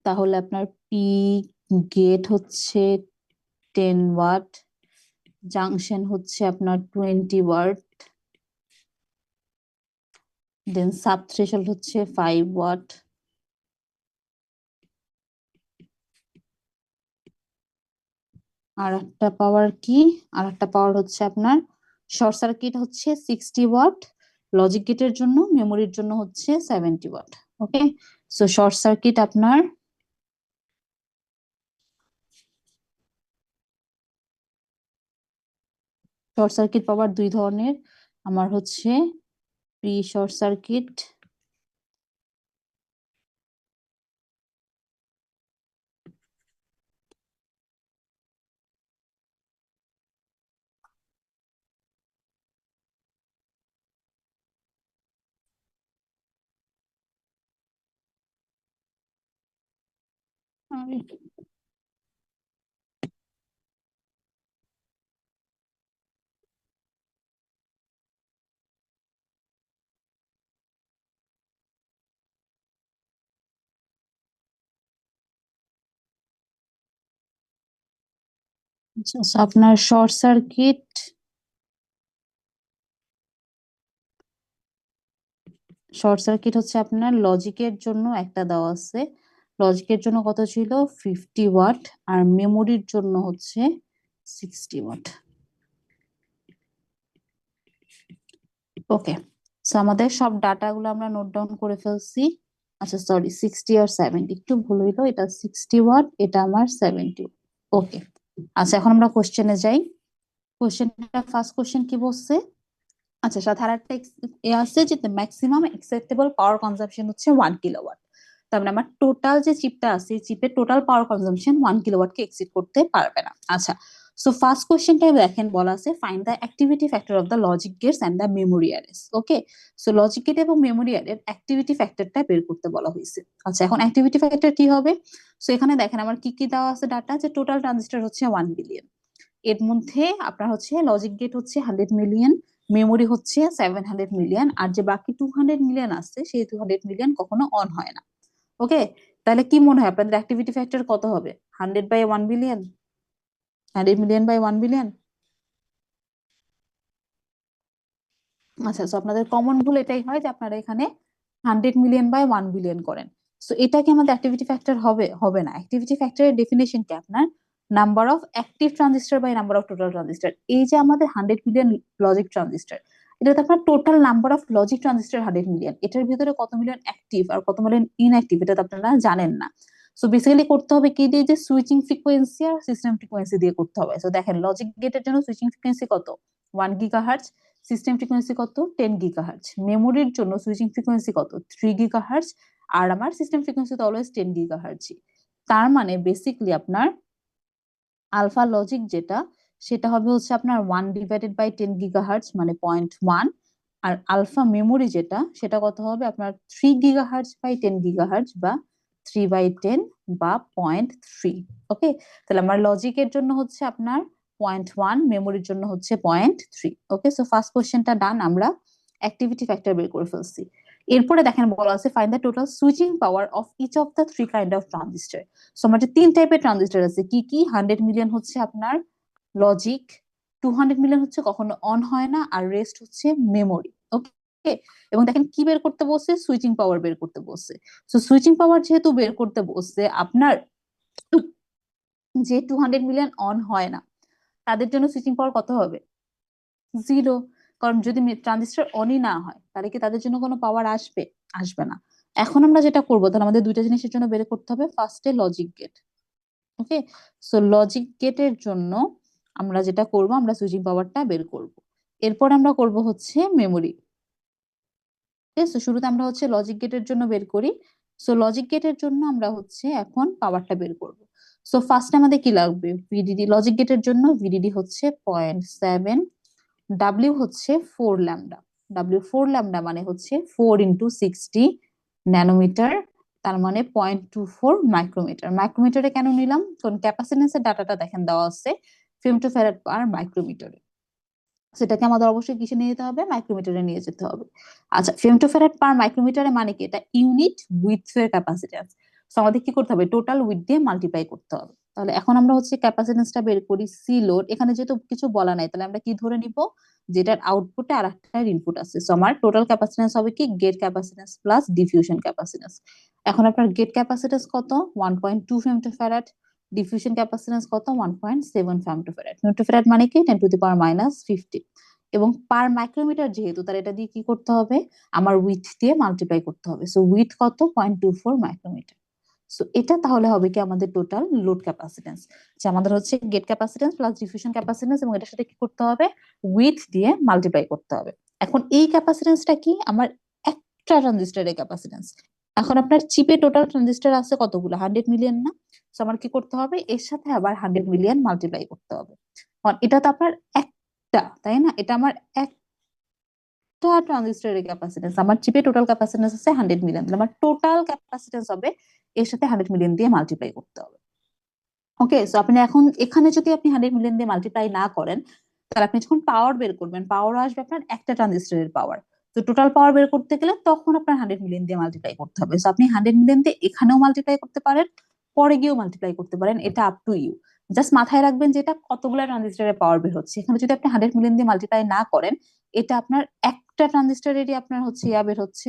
তাহলে আপনার পি গেট হচ্ছে 10 ওয়াট, জাংশন হচ্ছে আপনার 20 ওয়াট, দেন সাব থ্রেশহোল্ড হচ্ছে 5 ওয়াট, আর একটা পাওয়ার কি, আর একটা পাওয়ার হচ্ছে আপনার শর্ট সার্কিট হচ্ছে 60 ওয়াট, লজিক গেটের জন্য, মেমোরির জন্য হচ্ছে 70 ওয়াট, ওকে। সো শর্ট সার্কিট আপনার, শর্ট সার্কিট পাওয়ার দুই ধরনের, আমার হচ্ছে প্রি শর্ট সার্কিট, আপনার শর্ট সার্কিট শর্ট সার্কিট হচ্ছে আপনার লজিকের জন্য একটা দেওয়া আছে, লজিকের জন্য কত ছিল 50 ওয়াট, আর মেমোরির জন্য হচ্ছে 60 ওয়াট। ওকে, সো আমাদের সব ডাটাগুলো আমরা নোট ডাউন করে ফেলছি। আচ্ছা সরি, 60 আর 70 একটু ভুল হইলো, এটা 60 ওয়াট, এটা আমার 70। ওকে, আচ্ছা এখন আমরা কোশ্চেনে যাই। কোশ্চেনটা ফার্স্ট কোশ্চেন কি বলছে? আচ্ছা সাথে আর একটা এ আছে যে ম্যাক্সিমাম অ্যাকসেপ্টেবল পাওয়ার কনজাম্পশন হচ্ছে 1 কিলোওয়াট। তার মানে আমার টোটাল যে চিপটা আছে, চিপের টোটাল পাওয়ার কনজাম্পশন 1 কিলোওয়াটকে এক্সিড করতে পারবে না। আচ্ছা, সো ফার্স্ট কোশ্চেনটা দেখেন বলা আছে find the activity factor of the logic gates and the memory arrays. Okay, so logic gate এবং মেমোরি অ্যারের অ্যাক্টিভিটি ফ্যাক্টরটা বের করতে বলা হয়েছে। আচ্ছা এখন অ্যাক্টিভিটি ফ্যাক্টর কি হবে? সো এখানে দেখেন আমার কি কি দেওয়া আছে ডাটা, যে টোটাল ট্রানজিস্টর হচ্ছে 1 বিলিয়ন, এর মধ্যে আপনার হচ্ছে লজিক গেট হচ্ছে 100 মিলিয়ন, মেমোরি হচ্ছে 700 মিলিয়ন, আর যে বাকি 200 মিলিয়ন আছে সেই 200 মিলিয়ন কখনো অন হয় না। ওকে, তাহলে কি মনে হয় আপনাদের অ্যাক্টিভিটি ফ্যাক্টর কত হবে? 100/1 বিলিয়ন, 100 মিলিয়ন/1 বিলিয়ন। আচ্ছা, তো আপনাদের কমন ভুল এটাই হয় যে আপনারা এখানে 100 মিলিয়ন/1 বিলিয়ন করেন। সো এটা কি আমাদের অ্যাক্টিভিটি ফ্যাক্টর হবে? হবে না। অ্যাক্টিভিটি ফ্যাক্টরের ডেফিনেশন কি আপনার number of active transistor by number of total transistor. এই যে আমাদের 100 মিলিয়ন লজিক ট্রানজিস্টর, এটা তো আপনার total number of logic transistor 100 million, এটার ভিতরে কত মিলিয়ন অ্যাক্টিভ আর কত মিলিয়ন ইনঅ্যাক্টিভ এটা তো আপনারা জানেন না। সো বেসিক্যালি করতে হবে কি দিয়ে, যে সুইচিং ফ্রিকোয়েন্সি আর সিস্টেম ফ্রিকোয়েন্সি দিয়ে করতে হবে। সো দেখেন লজিক গেটের জন্য সুইচিং ফ্রিকোয়েন্সি কত? 1 GHz, সিস্টেম ফ্রিকোয়েন্সি কত? 10 GHz। মেমোরির জন্য সুইচিং ফ্রিকোয়েন্সি কত? 3 GHz, আর আমার সিস্টেম ফ্রিকোয়েন্সি তো অলওয়েজ 10 GHz। তার মানে বেসিকলি আপনার আলফা লজিক যেটা, সেটা হবে হচ্ছে আপনার 1/10 GHz মানে 0.1, আর আলফা মেমোরি যেটা সেটা কত হবে আপনার 3 GHz/10 GHz বা 3/10 বা 0.3। ওকে, তাহলে আমার লজিকের জন্য হচ্ছে আপনার 0.1, মেমোরির জন্য হচ্ছে 0.3। ওকে, সো ফার্স্ট কোশ্চেনটা ডান, আমরা অ্যাক্টিভিটি ফ্যাক্টর বের করে ফেলছি। এরপরে দেখেন বলা আছে find the total switching power of each of the three kind of transistor. So আমার যে 3 টাইপের ট্রানজিস্টর আছে, কি কি? 100 মিলিয়ন হচ্ছে আপনার লজিক, 200 মিলিয়ন হচ্ছে কখনো অন হয় না, আর রেস্ট হচ্ছে মেমোরি। ওকে, এবং দেখেন কি বের করতে বলছে? সুইচিং পাওয়ার বের করতে বলছে। সো সুইচিং পাওয়ার যেহেতু বের করতে বলছে, আপনার যে 200 মিলিয়ন অন হয় না তাদের জন্য সুইচিং পাওয়ার কত হবে? 0। কারণ যদি ট্রানজিস্টর অনই না হয় তাহলে কি তাদের জন্য কোনো পাওয়ার আসবে? আসবে না। এখন আমরা যেটা করবো, তাহলে আমাদের দুইটা জিনিসের জন্য বের করতে হবে। ফার্স্টে logic gate. Okay, so logic গেটের জন্য আমরা যেটা করব, আমরা সুইচিং পাওয়ারটা বের করব। এরপর আমরা করব হচ্ছে মেমোরি। ঠিক আছে, শুরুতে আমরা হচ্ছে লজিক গেটের জন্য বের করি। সো লজিক গেটের জন্য আমরা হচ্ছে এখন পাওয়ারটা বের করব। সো ফার্স্ট আমাদের কি লাগবে? ভিডিডি। লজিক গেটের জন্য ভিডিডি হচ্ছে 0.7, ডাব্লিউ হচ্ছে 4 ল্যামডা। ডাব্লিউ 4 ল্যামডা মানে হচ্ছে 4 × 60 ন্যানোমিটার, তার মানে 0.24 মাইক্রোমিটার। মাইক্রোমিটারে কেন নিলাম? কারণ ক্যাপাসিটেন্সের ডাটাটা দেখেন দেওয়া আছে ফেমটোফ্যারাড পার মাইক্রোমিটারে, সেটাকে আমাদের অবশ্যই কিসে নিয়ে যেতে হবে? মাইক্রোমিটারে নিয়ে যেতে হবে। আচ্ছা, ফেমটোফ্যারাড পার মাইক্রোমিটারে মানে কি? এটা ইউনিট উইথ এর ক্যাপাসিটেন্স। তো আমাদের কি করতে হবে? টোটাল উইথ দিয়ে মাল্টিপ্লাই করতে হবে। তাহলে এখন আমরা হচ্ছে ক্যাপাসিটেন্সটা বের করি। সি লোড, এখানে যেহেতু কিছু বলা নাই তাহলে আমরা কি ধরে নিব? যেটার আউটপুটে আর একটা ইনপুট আছে। সো আমার টোটাল ক্যাপাসিটেন্স হবে কি? Gate capacitance plus diffusion capacitance. এখন আপনার গেট ক্যাপাসিটেন্স কত? 1.2 ফেমটোফ্যারাড। ডিফিউশন ক্যাপাসিটেন্স কত? 1.7 ফেমটোফ্যারাড। ফেমটোফ্যারাড মানে কি? 10⁻⁻50। এবং পার মাইক্রোমিটার যেহেতু, তার এটা দিয়ে কি করতে হবে? আমার উইথ দিয়ে মাল্টিপ্লাই করতে হবে। সো উইথ কত? 0.24 মাইক্রোমিটার। সো এটা তাহলে হবে কি আমাদের টোটাল লোড ক্যাপাসিটেন্স, যে আমাদের হচ্ছে gate capacitance plus diffusion capacitance, এবং এটার সাথে কি করতে হবে? উইথ দিয়ে মাল্টিপ্লাই করতে হবে। এখন এই ক্যাপাসিটেন্সটা কি? আমার একটা ট্রানজিস্টরের ক্যাপাসিটেন্স। এখন আপনার চিপে টোটাল ট্রানজিস্টর আছে কতগুলো? 100 মিলিয়ন না? সো আমার কি করতে হবে? এর সাথে আবার 100 মিলিয়ন মাল্টিপ্লাই করতে হবে। কারণ এটা তো আপনার একটা, তাই না? এটা আমার একটা ট্রানজিস্টরের ক্যাপাসিটেন্স। আমার চিপে টোটাল ক্যাপাসিটেন্স আছে 100 মিলিয়ন, তাহলে আমার টোটাল ক্যাপাসিটেন্স হবে এর সাথে 100 মিলিয়ন দিয়ে মাল্টিপ্লাই করতে হবে। ওকে, সো আপনি এখন এখানে যদি আপনি 100 মিলিয়ন দিয়ে মাল্টিপ্লাই না করেন, তাহলে আপনি যখন পাওয়ার বের করবেন, পাওয়ার আসবে আপনার একটা ট্রানজিস্টরের পাওয়ার। তো টোটাল পাওয়ার বের করতে গেলে তখন আপনার 100 মিলিয়ন দিয়ে মাল্টিপ্লাই করতে হবে। সো আপনি 100 মিলিয়ন দিয়ে এখানেও মাল্টিপ্লাই করতে পারেন, পরে গিয়েও মাল্টিপ্লাই করতে পারেন, এটা আপ টু ইউ। জাস্ট মাথায় রাখবেন যে এটা কতগুলো ট্রানজিস্টরের পাওয়ার বের হচ্ছে। এখানে যদি আপনি 100 মিলিয়ন দিয়ে মাল্টিপ্লাই না করেন, এটা আপনার একটা ট্রানজিস্টরেরই আপনার হচ্ছে ইয়া বের হচ্ছে,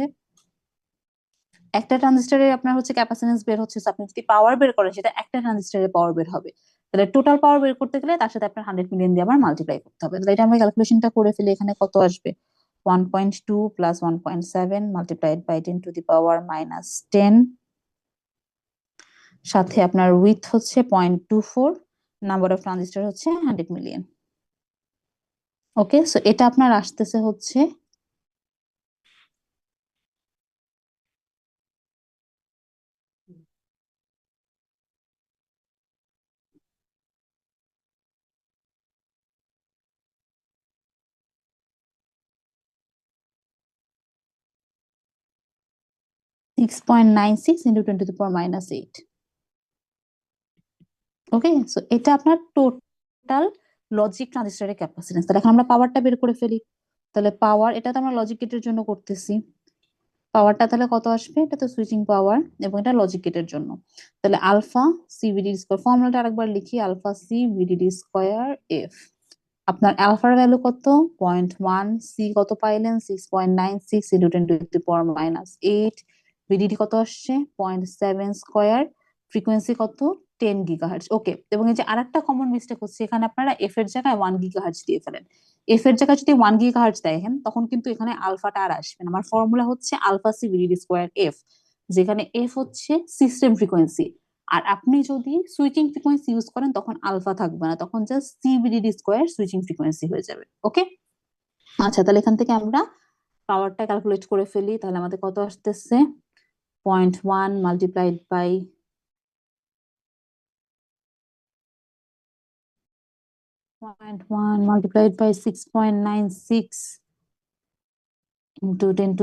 একটা ট্রানজিস্টরে আপনার হচ্ছে ক্যাপাসিট্যান্স বের হচ্ছে, আপনি যদি পাওয়ার বের করেন সেটা একটা ট্রানজিস্টরের পাওয়ার বের হবে। তাহলে টোটাল পাওয়ার বের করতে গেলে তার সাথে আপনার 100 মিলিয়ন দিয়ে আবার মাল্টিপ্লাই করতে হবে। তাহলে এটা আমরা ক্যালকুলেশনটা করে ফেলি, এখানে কত আসবে, 1.2 প্লাস 1.7 মাল্টিপ্লাইড বাই 10⁻⁻10, সাথে আপনার উইথ হচ্ছে 0.24, নাম্বার অফ ট্রানজিস্টর হচ্ছে 100 মিলিয়ন। ওকে, সো এটা আপনার আসতেছে হচ্ছে 6.96 ইন্টু 10⁻⁸। ওকে, সো এটা আপনার টোটাল লজিক ট্রানজিস্টরের ক্যাপাসিট্যান্স। তাহলে এখন আমরা পাওয়ারটা বের করে ফেলি। তাহলে পাওয়ার, এটা তো আমরা লজিক গেটের জন্য করতেছি, পাওয়ারটা তাহলে কত আসবে, এটা তো সুইচিং পাওয়ার এবং এটা লজিক গেটের জন্য। তাহলে আলফা সি ভিডিডি স্কয়ার, ফর্মুলাটা আরেকবার লিখি, alpha C VDD square F. আপনার আলফার ভ্যালু কত, 0.1, সি কত পাইলেন, 6.96 ইন্টু 10⁻⁸। ভিডিডি কত আসছে, 0.7 স্কয়ার, ফ্রিকোয়েন্সি কত, 10 গিগাহার্টজ। ওকে, এবং এই যে আরেকটা কমন মিস্টেক হচ্ছে, এখানে আপনারা এফ এর জায়গায় 1 গিগাহার্টজ দিয়ে ফেলেন। এফ এর জায়গায় যদি 1 গিগাহার্টজ দেখেন তখন কিন্তু এখানে আলফাটা আর আসবে না। আমার ফর্মুলা হচ্ছে alpha C VDD square F, যেখানে এফ হচ্ছে সিস্টেম ফ্রিকোয়েন্সি। আর আপনি যদি সুইচিং ফ্রিকোয়েন্সি ইউজ করেন তখন আলফা থাকবে না, তখন জাস্ট সিভিডিডি স্কোয়ার সুইচিং ফ্রিকোয়েন্সি হয়ে যাবে। ওকে, আচ্ছা, তাহলে এখান থেকে আমরা পাওয়ারটা ক্যালকুলেট করে ফেলি। তাহলে আমাদের কত আসতেছে, 0.1 multiplied by 6.96 into 10⁻⁸,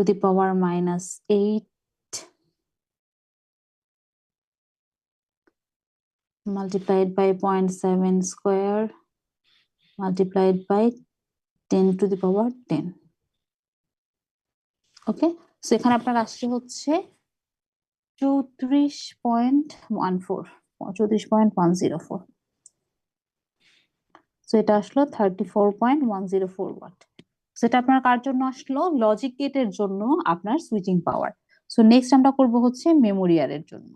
multiplied by 0.7 square, multiplied by 10⁻⁻10। Okay, so এখানে আপনার আসছে হচ্ছে 34.14, 34.104। সো এটা আসলো 34.104 ওয়াট। সেটা আপনার কার জন্য আসলো, লজিক গেটের জন্য আপনার সুইচিং পাওয়ার। সো নেক্সট আমরা করব হচ্ছে মেমোরিয়ারের জন্য।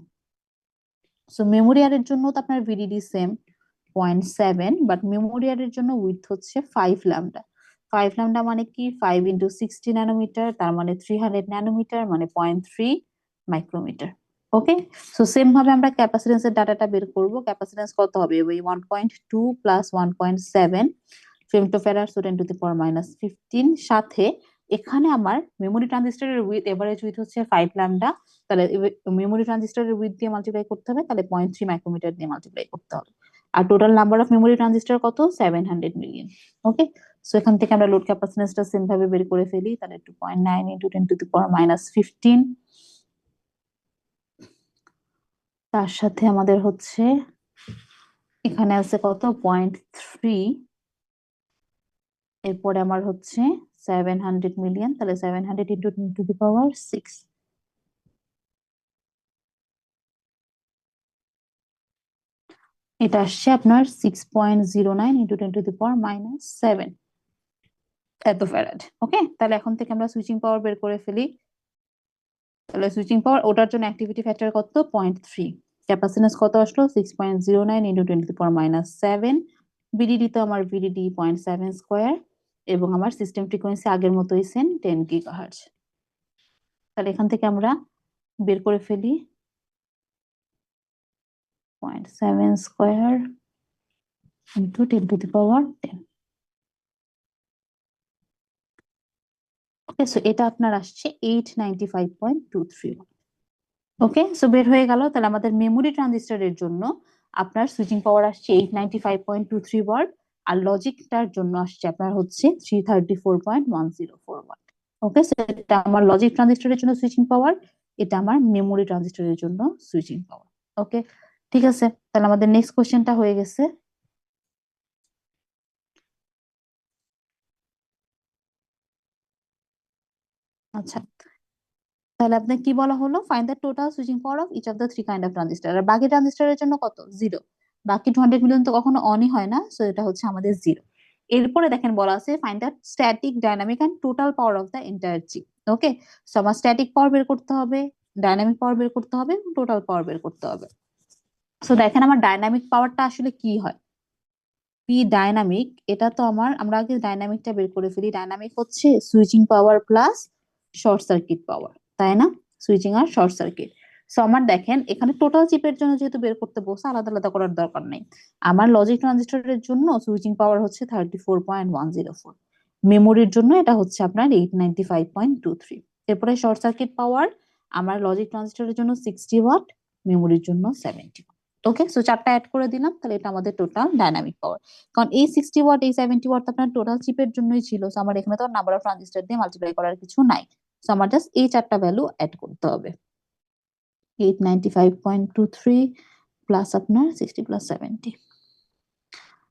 সো মেমোরিয়ারের জন্য তো আপনার ভিডিডি সেম 0.7, বাট মেমোরিয়ারের জন্য উইথ হচ্ছে 5 ল্যামডা। 5 ল্যামডা মানে কি, 5 ইন্টু 60 ন্যানোমিটার, তার মানে 300 ন্যানোমিটার, মানে 0.3 মাইক্রোমিটার। ওকে, সো সেম ভাবে আমরা ক্যাপাসিট্যান্সের ডাটাটা বের করব। ক্যাপাসিট্যান্স কত হবে, ওই 1.2 প্লাস 1.7 ফেমটোফ্যারাড, সো 10⁻⁻15, সাথে এখানে আমার মেমোরি ট্রানজিস্টরের উইথ, এভারেজ উইথ হচ্ছে 5 ল্যামডা। তাহলে মেমোরি ট্রানজিস্টরের উইথ দিয়ে মাল্টিপ্লাই করতে হবে, তাহলে 0.3 মাইক্রোমিটার দিয়ে মাল্টিপ্লাই করতে হবে। আর total number of memory transistor কত, 700 মিলিয়ন। ওকে, সো এখান থেকে আমরা লোড ক্যাপাসিট্যান্সটা সেম ভাবে বের করে ফেলি। তাহলে 2.9 ইন্টু 10⁻⁻15, তার সাথে আমাদের হচ্ছে এখানে আছে কত, 0.3, এরপরে আমার হচ্ছে 700 মিলিয়ন, তাহলে 700 ইন্টু 10⁻6। এটা আসছে আপনার 6.09 ইন্টু 10⁻⁻7 এত ফ্যারাড। ওকে, তাহলে এখন থেকে আমরা সুইচিং পাওয়ার বের করে ফেলি। তাহলে সুইচিং পাওয়ার, ওটার জন্য অ্যাক্টিভিটি ফ্যাক্টর কত, 0.3, ক্যাপাসিট্যান্স কত আসলো, 6.09 ইন্টু 10⁻⁷। ভিডিডি তো আমার ভিডিডি 0.7 স্কোয়ার, এবং আমার সিস্টেম ফ্রিকোয়েন্সি আগের মতোই সেম 10 গিগাহার্টজ। তাহলে এখান থেকে আমরা বের করে ফেলি 0.7 স্কোয়ার ইন্টু 10⁻10। ওকে, সো এটা আপনার আসছে 895.23। ওকে, সো বের হয়ে গেল। তাহলে আমাদের মেমোরি ট্রানজিস্টরের জন্য আপনার সুইচিং পাওয়ার আসছে 895.23 ওয়াট, আর লজিকটার জন্য আসছে আপনার হচ্ছে 334.104 ওয়াট। ওকে, সো এটা আমার লজিক ট্রানজিস্টরের জন্য সুইচিং পাওয়ার, এটা আমার মেমোরি ট্রানজিস্টরের জন্য সুইচিং পাওয়ার। ওকে, ঠিক আছে, তাহলে আমাদের নেক্সট কোশ্চেনটা হয়ে গেছে। আচ্ছা, তাহলে আপনার কি বলা হলো, find the total switching power of each of the three kind of transistor. আর বাকি ট্রানজিস্টরের জন্য কত, 0। বাকি 200 মিলিয়ন তো কখনো অনই হয় না, সো এটা হচ্ছে আমাদের 0। এরপরে দেখেন বলা আছে find the static, dynamic and total power of the entire chip. Okay, so আমার স্ট্যাটিক পাওয়ার বের করতে হবে, ডাইনামিক পাওয়ার বের করতে হবে এবং টোটাল পাওয়ার বের করতে হবে। সো দেখেন আমার ডাইনামিক পাওয়ারটা আসলে কি হয়, পি ডাইনামিক, এটা তো আমরা আগে ডাইনামিকটা বের করে ফেলি। ডাইনামিক হচ্ছে switching power plus short circuit পাওয়ার, তাই না? সুইচিং আর শর্ট সার্কিট। সো আমার দেখেন এখানে টোটাল চিপের জন্য যেহেতু বের করতে বলছে, আলাদা আলাদা করার দরকার নেই। আমার লজিক ট্রানজিস্টরের জন্য সুইচিং পাওয়ার হচ্ছে 34.104, মেমোরির জন্য এটা হচ্ছে আপনার 895.23। এরপরে শর্ট সার্কিট পাওয়ার আমার লজিক ট্রানজিস্টরের জন্য 60 ওয়াট, মেমোরির জন্য 70। ওকে, সো চারটা অ্যাড করে দিলাম, তাহলে এটা আমাদের টোটাল ডাইনামিক পাওয়ার। কারণ এই 60 ওয়াট এই 70 ওয়াট আপনার টোটাল চিপের জন্যই ছিল, সো আমার এখানে তো নাম্বার অফ ট্রানজিস্টর দিয়ে মাল্টিপ্লাই করার কিছু নাই। সো আমার জাস্ট এই চারটা ভ্যালু অ্যাড করতে হবে, 895.23 প্লাস আপনার 60 প্লাস 70।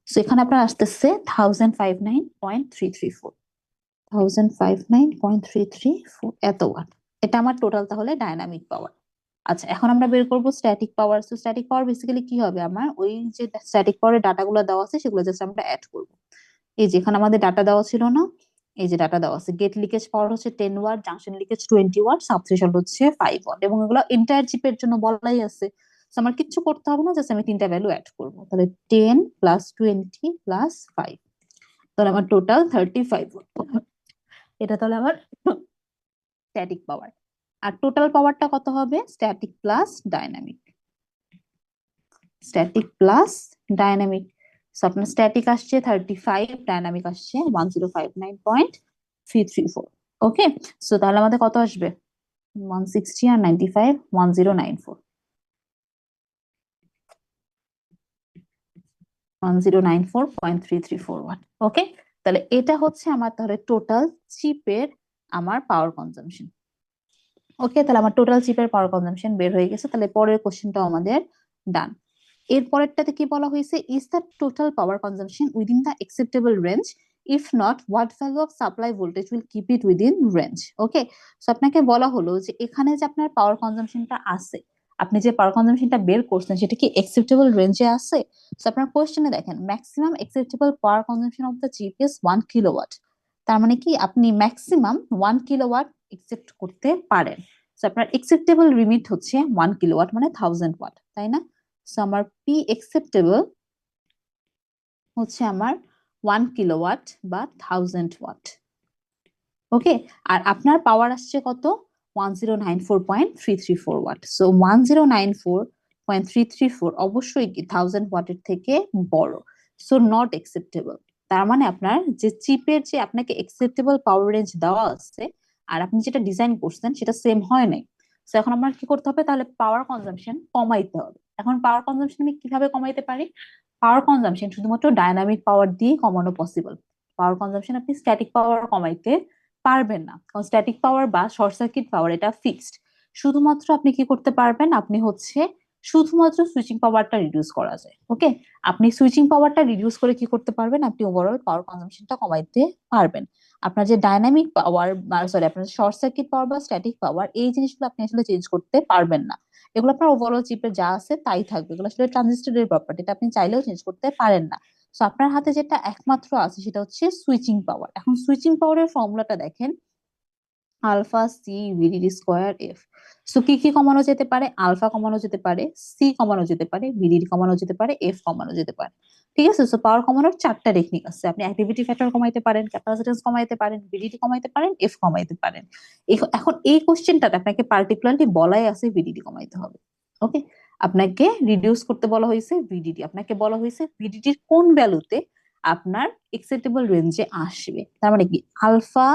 সো এখানে আপনার আসতেছে 1059.334, 1059.334 এত ওয়াট। এটা আমার টোটাল তাহলে ডাইনামিক পাওয়ার। আচ্ছা, এখন আমরা বের করব স্ট্যাটিক পাওয়ার। সো স্ট্যাটিক পাওয়ার বেসিক্যালি কি হবে, আমার ওই যে স্ট্যাটিক পাওয়ারের ডাটাগুলো দেওয়া আছে সেগুলো জাস্ট আমরা অ্যাড করব। এই যে এখানে আমাদের ডাটা দেওয়া ছিল না, এই যে ডাটা দেওয়া আছে, গেট লিকেজ পাওয়ার হচ্ছে 10 ওয়াট, জাংশন লিকেজ 20 ওয়াট, সাবথ্রেশহোল্ড হচ্ছে 5 ওয়াট, এবং এগুলো এন্টায়ার চিপের জন্য বলাই আছে। তো আমার কিচ্ছু করতে হবে না, জাস্ট আমি তিনটা ভ্যালু অ্যাড করব। তাহলে 10 প্লাস 20 প্লাস 5, তাহলে আমার টোটাল 35 ওয়াট। এটা তাহলে আমার স্ট্যাটিক পাওয়ার। আর টোটাল পাওয়ারটা কত হবে, static plus dynamic, static plus dynamic. So আপনার স্ট্যাটিক আসছে 35, ডাইনামিক আসছে 1059.334। ওকে, সো তাহলে আমাদের কত আসবে, 160 আর 95, 1094, 1094.334 ওয়াট। ওকে, তাহলে এটা হচ্ছে আমার তাহলে টোটাল চিপের আমার পাওয়ার কনজাম্পশন। ওকে, তাহলে আমার টোটাল চিপের পাওয়ার কনজাম্পশন বের হয়ে গেছে। তাহলে পরের কোশ্চেনটাও আমাদের ডান। এর পরেরটাতে কি বলা হয়েছে, is the total power consumption within the acceptable range, if not what value of supply voltage will keep it within range. Okay, so আপনাকে বলা হলো যে এখানে যে আপনার পাওয়ার কনজাম্পশনটা আছে, আপনি যে পাওয়ার কনজাম্পশনটা বের করছেন সেটা কি অ্যাকসেপ্টেবল রেঞ্জে আছে। সো আপনার কোশ্চেনে দেখেন maximum acceptable power consumption of the chip is 1 kilowatt. তার মানে কি আপনি ম্যাক্সিমাম 1 কিলোওয়াট একসেপ্ট করতে পারেন। সো আপনার একসেপ্টেবল লিমিট হচ্ছে 1 কিলোওয়াট, মানে 1000 ওয়াট, তাই না? সো আমার পি একসেপ্টেবল হচ্ছে আমার 1 কিলোওয়াট বা 1000 ওয়াট। ওকে, আর আপনার পাওয়ার আসছে কত, 1094.334 ওয়াট। সো 1094.334 অবশ্যই কি 1000 ওয়াটের থেকে বড়, সো নট একসেপ্টেবল। তার মানে আপনার যে চিপের যে আপনাকে একসেপ্টেবল পাওয়ার রেঞ্জ দেওয়া আছে আর আপনি যেটা ডিজাইন করছেন সেটা সেম হয় নাই। সো এখন আমার কি করতে হবে, তাহলে পাওয়ার কনজাম্পশন কমাইতে হবে। এখন পাওয়ার কনজাম্পশন আমি কিভাবে কমাইতে পারি, পাওয়ার কনজাম্পশন শুধুমাত্র ডাইনামিক পাওয়ার দিয়ে কমানো পসিবল। পাওয়ার কনজাম্পশন আপনি স্ট্যাটিক পাওয়ার কমাইতে পারবেন না, কারণ স্ট্যাটিক পাওয়ার বা শর্ট সার্কিট পাওয়ার এটা ফিক্সড। শুধুমাত্র আপনি কি করতে পারবেন, আপনি হচ্ছে শুধুমাত্র সুইচিং পাওয়ারটা রিডিউস করা যায়। ওকে, আপনি সুইচিং পাওয়ারটা রিডিউস করে কি করতে পারবেন, আপনি ওভারঅল পাওয়ার কনজাম্পশনটা কমাইতে পারবেন। আপনার যে ডাইনামিক পাওয়ার, সরি আপনার শর্ট সার্কিট পাওয়ার বা স্ট্যাটিক পাওয়ার, এই জিনিসগুলো আপনি আসলে চেঞ্জ করতে পারবেন না। এগুলো আপনার ওভারঅল চিপে যা আছে তাই থাকবে, এগুলো আসলে ট্রানজিস্টরের প্রপার্টি, এটা আপনি চাইলেও চেঞ্জ করতে পারেন না। সো আপনার হাতে যেটা একমাত্র আছে সেটা হচ্ছে সুইচিং পাওয়ার। এখন সুইচিং পাওয়ারের ফর্মুলাটা দেখেন, alpha C VDD square F. So কি কি কমানো যেতে পারে, আলফা কমানো যেতে পারে, সি কমানো যেতে পারে, ভিডিডি কমানো যেতে পারে, এফ কমানো যেতে পারে। ঠিক আছে, সো পাওয়ার কমানোর চারটা টেকনিক আছে। আপনি অ্যাক্টিভিটি ফ্যাক্টর কমাইতে পারেন, ক্যাপাসিট্যান্স কমাইতে পারেন, ভিডিডি কমাইতে পারেন, এফ কমাইতে পারেন। এখন এই কোশ্চেনটাতে আপনাকে পার্টিকুলারলি বলাই আছে ভিডিডি কমাইতে হবে। ওকে, আপনাকে রিডিউস করতে বলা হয়েছে ভিডিডি, আপনাকে বলা হয়েছে ভিডিডির কোন ভ্যালুতে আপনার একসেপ্টেবল রেঞ্জে আসবে। তার মানে কি আলফা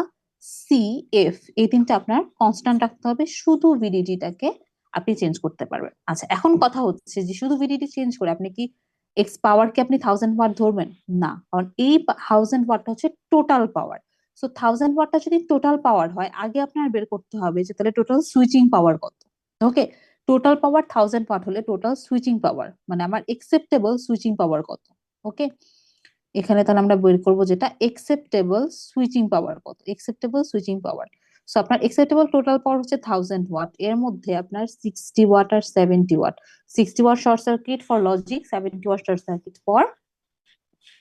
সি এফ এই তিনটা আপনার কনস্ট্যান্ট রাখতে হবে, শুধু ভিডিডিটাকে আপনি চেঞ্জ করতে পারবেন। আচ্ছা, এখন কথা হচ্ছে যে শুধু ভিডিডি চেঞ্জ করে আপনি কি এক্স পাওয়ার কি আপনি 1000 ওয়াট ধরবেন না, কারণ এই 1000 ওয়াটটা হচ্ছে টোটাল পাওয়ার। সো 1000 ওয়াটটা যদি টোটাল পাওয়ার হয়, আগে আপনার বের করতে হবে যে তাহলে টোটাল সুইচিং পাওয়ার কত। ওকে, টোটাল পাওয়ার 1000 ওয়াট হলে টোটাল সুইচিং পাওয়ার মানে আমার একসেপ্টেবল সুইচিং পাওয়ার কত। ওকে, এখানে তাহলে আমরা বের করবো যেটা একসেপ্টেবল সুইচিং পাওয়ার কত, একসেপ্টেবল সুইচিং পাওয়ার। সো আপনার একসেপ্টেবল টোটাল পাওয়ার হচ্ছে 1000 ওয়াট, এর মধ্যে আপনার 60 ওয়াট আর 70 watt, 60 watt short circuit for logic, 70 watt short circuit for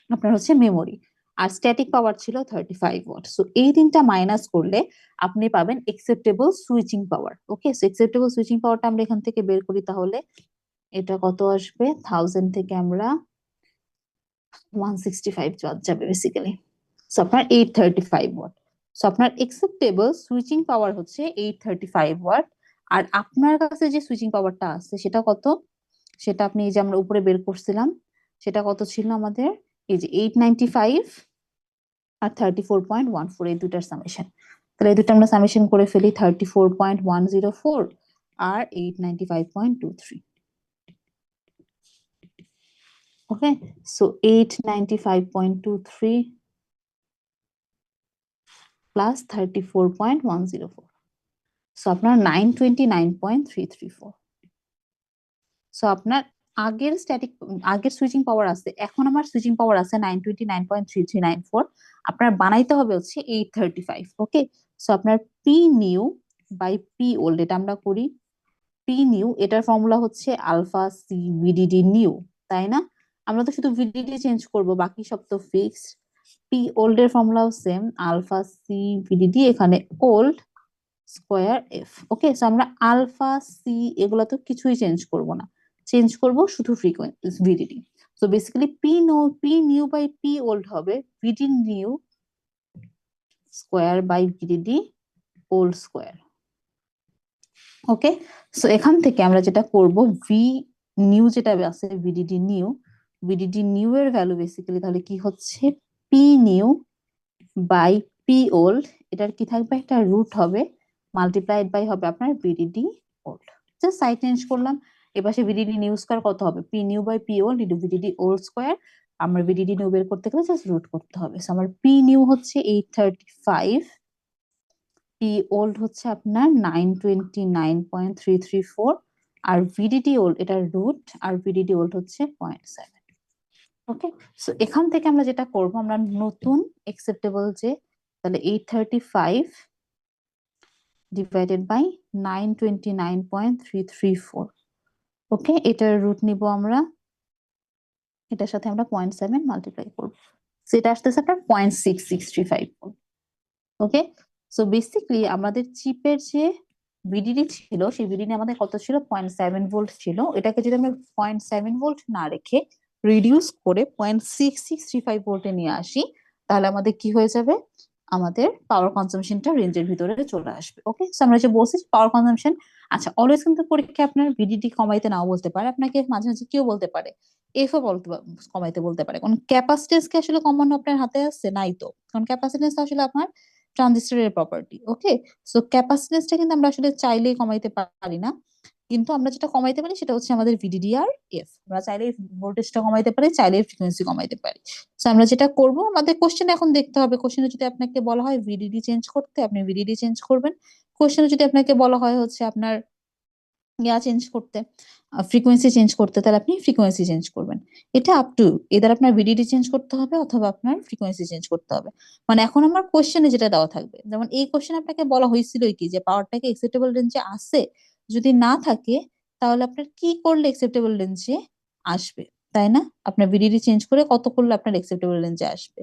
আপনার হচ্ছে মেমোরি। আর স্ট্যাটিক পাওয়ার ছিল 35 ওয়াট। সো এই তিনটা মাইনাস করলে আপনি পাবেন একসেপ্টেবল সুইচিং পাওয়ার। ওকে, সো একসেপ্টেবল সুইচিং পাওয়ারটা আমরা এখান থেকে বের করি, তাহলে এটা কত আসবে, 1000 থেকে আমরা 165 যাবে বেসিক্যালি। সো আপনার 835 ওয়াট। সো আপনার একসেপ্টেবল সুইচিং পাওয়ার হচ্ছে 835 ওয়াট। আর আপনার কাছে যে সুইচিং পাওয়ারটা আছে সেটা কত, সেটা আপনি এই যে আমরা উপরে বের করছিলাম, সেটা কত ছিল আমাদের, এই যে 895 আর 34.14, এই দুটার সামেশন। তাহলে এই দুটো আমরা সামেশন করে ফেলি, 34.104 আর 895.23। ওকে, সো 895.23 প্লাস 34.104, সো আপনার 929.334। সো আপনার আগের সুইচিং পাওয়ার আছে, এখন আমার সুইচিং পাওয়ার আছে 929.3394। আপনার বানাইতে হবে হচ্ছে 835। ওকে, সো আপনার P new by P old, এটা আমরা করি। পি নিউ এটার ফর্মুলা হচ্ছে আলফা সি ভিডিডি নিউ, তাই না? আমরা তো শুধু ভিডিডি চেঞ্জ করব, বাকি সব তো ফিক্সড। পি ওল্ড এর ফর্মুলাও সেম, আলফা সি ভিডিডি, এখানে old square F. Okay, so আমরা আলফা সি এগুলা তো কিছুই চেঞ্জ করব না, চেঞ্জ করব শুধু frequency VDD. So basically P new by P old হবে VD new square by VDD old square. Okay, so এখান থেকে আমরা যেটা করব, ভি নিউ যেটা আছে ভিডিডি নিউ এর ভ্যালু বেসিক্যালি তাহলে কি হচ্ছে, P new by P old, এটার কি থাকবে, একটা রুট হবে, মাল্টিপ্লাইড বাই হবে আপনার VDD old. Just side change করলাম, এপাশে ভিডিডি নিউ স্কোয়ার কত হবে, P new by P old into VDD old square. আমরা ভিডিডি নিউ বের করতে গেলে জাস্ট রুট করতে হবে। সো আমার পি নিউ হচ্ছে 835, পি ওল্ড হচ্ছে আপনার 929.334, আর ভিডিডি ওল্ড এটার রুট, আর ভিডিডি ওল্ড হচ্ছে 0.7। ওকে, সো এখান থেকে আমরা যেটা করব, আমরা নতুন একসেপ্টেবল যে, তাহলে 835 ডিভাইডেড বাই 929.334। ওকে, এটার রুট নিব আমরা, এটার সাথে আমরা 0.7 মাল্টিপ্লাই করবো, সেটা আসতেছে আপনার 0.6635। ওকে, সো বেসিকলি আমাদের চিপের যে ভিডিডি ছিল, সেই ভিডিডি আমাদের কত ছিল, 0.7 ভোল্ট ছিল। এটাকে যদি আমরা 0.7 ভোল্ট না রেখে রিডিউস করে 0.6635 ভোল্টে নিয়ে আসি, তাহলে আমাদের কি হয়ে যাবে, আমাদের পাওয়ার কনজাম্পশনটা রেঞ্জের ভিতরে চলে আসবে। ওকে, সো আমরা যে বলছি পাওয়ার কনজাম্পশন, আচ্ছা অলওয়েজ কিন্তু পরীক্ষায় আপনার ভিডিডি কমাইতে নাও বলতে পারে, আপনাকে মাঝে মাঝে কেউ বলতে পারে এফও কমাইতে বলতে পারে। কারণ ক্যাপাসিটেন্স কে আসলে কমানো আপনার হাতে আছে নাই তো, কারণ ক্যাপাসিটেন্স আসলে আপনার ট্রানজিস্টরের প্রপার্টি। ওকে, সো ক্যাপাসিটেন্সটা কিন্তু আমরা আসলে চাইলেই কমাইতে পারি না, কিন্তু আমরা যেটা কমাইতে পারি সেটা হচ্ছে আমাদের ভিডিডি আর এফ। আমরা চাইলেই ভোল্টেজটা কমাইতে পারি, চাইলেই ফ্রিকোয়েন্সি কমাইতে পারি। সো আমরা যেটা করব, আমাদের কোশ্চেন এখন দেখতে হবে, কোশ্চেনে যদি আপনাকে বলা হয় ভিডিডি চেঞ্জ করতে, আপনি ভিডিডি চেঞ্জ করবেন। কোশ্চেনে যদি আপনাকে বলা হয় হচ্ছে আপনার চেঞ্জ করতে, ফ্রিকোয়েন্সি চেঞ্জ করতে, তাহলে আপনি ফ্রিকোয়েন্সি চেঞ্জ করবেন। এটা আপ টু, এদের আপনার ভিডিডি চেঞ্জ করতে হবে অথবা আপনার ফ্রিকোয়েন্সি চেঞ্জ করতে হবে। মানে এখন আমার কোশ্চেনে যেটা দেওয়া থাকবে, যেমন এই কোশ্চেন আপনাকে বলা হয়েছিল কি যে পাওয়ারটাকে একসেপ্টেবল রেঞ্জে আসে, যদি না থাকে তাহলে আপনার কি করলে একসেপ্টেবল রেঞ্জে আসবে, তাই না? আপনার ভিডিডি চেঞ্জ করে কত করলে আপনার একসেপ্টেবল রেঞ্জে আসবে।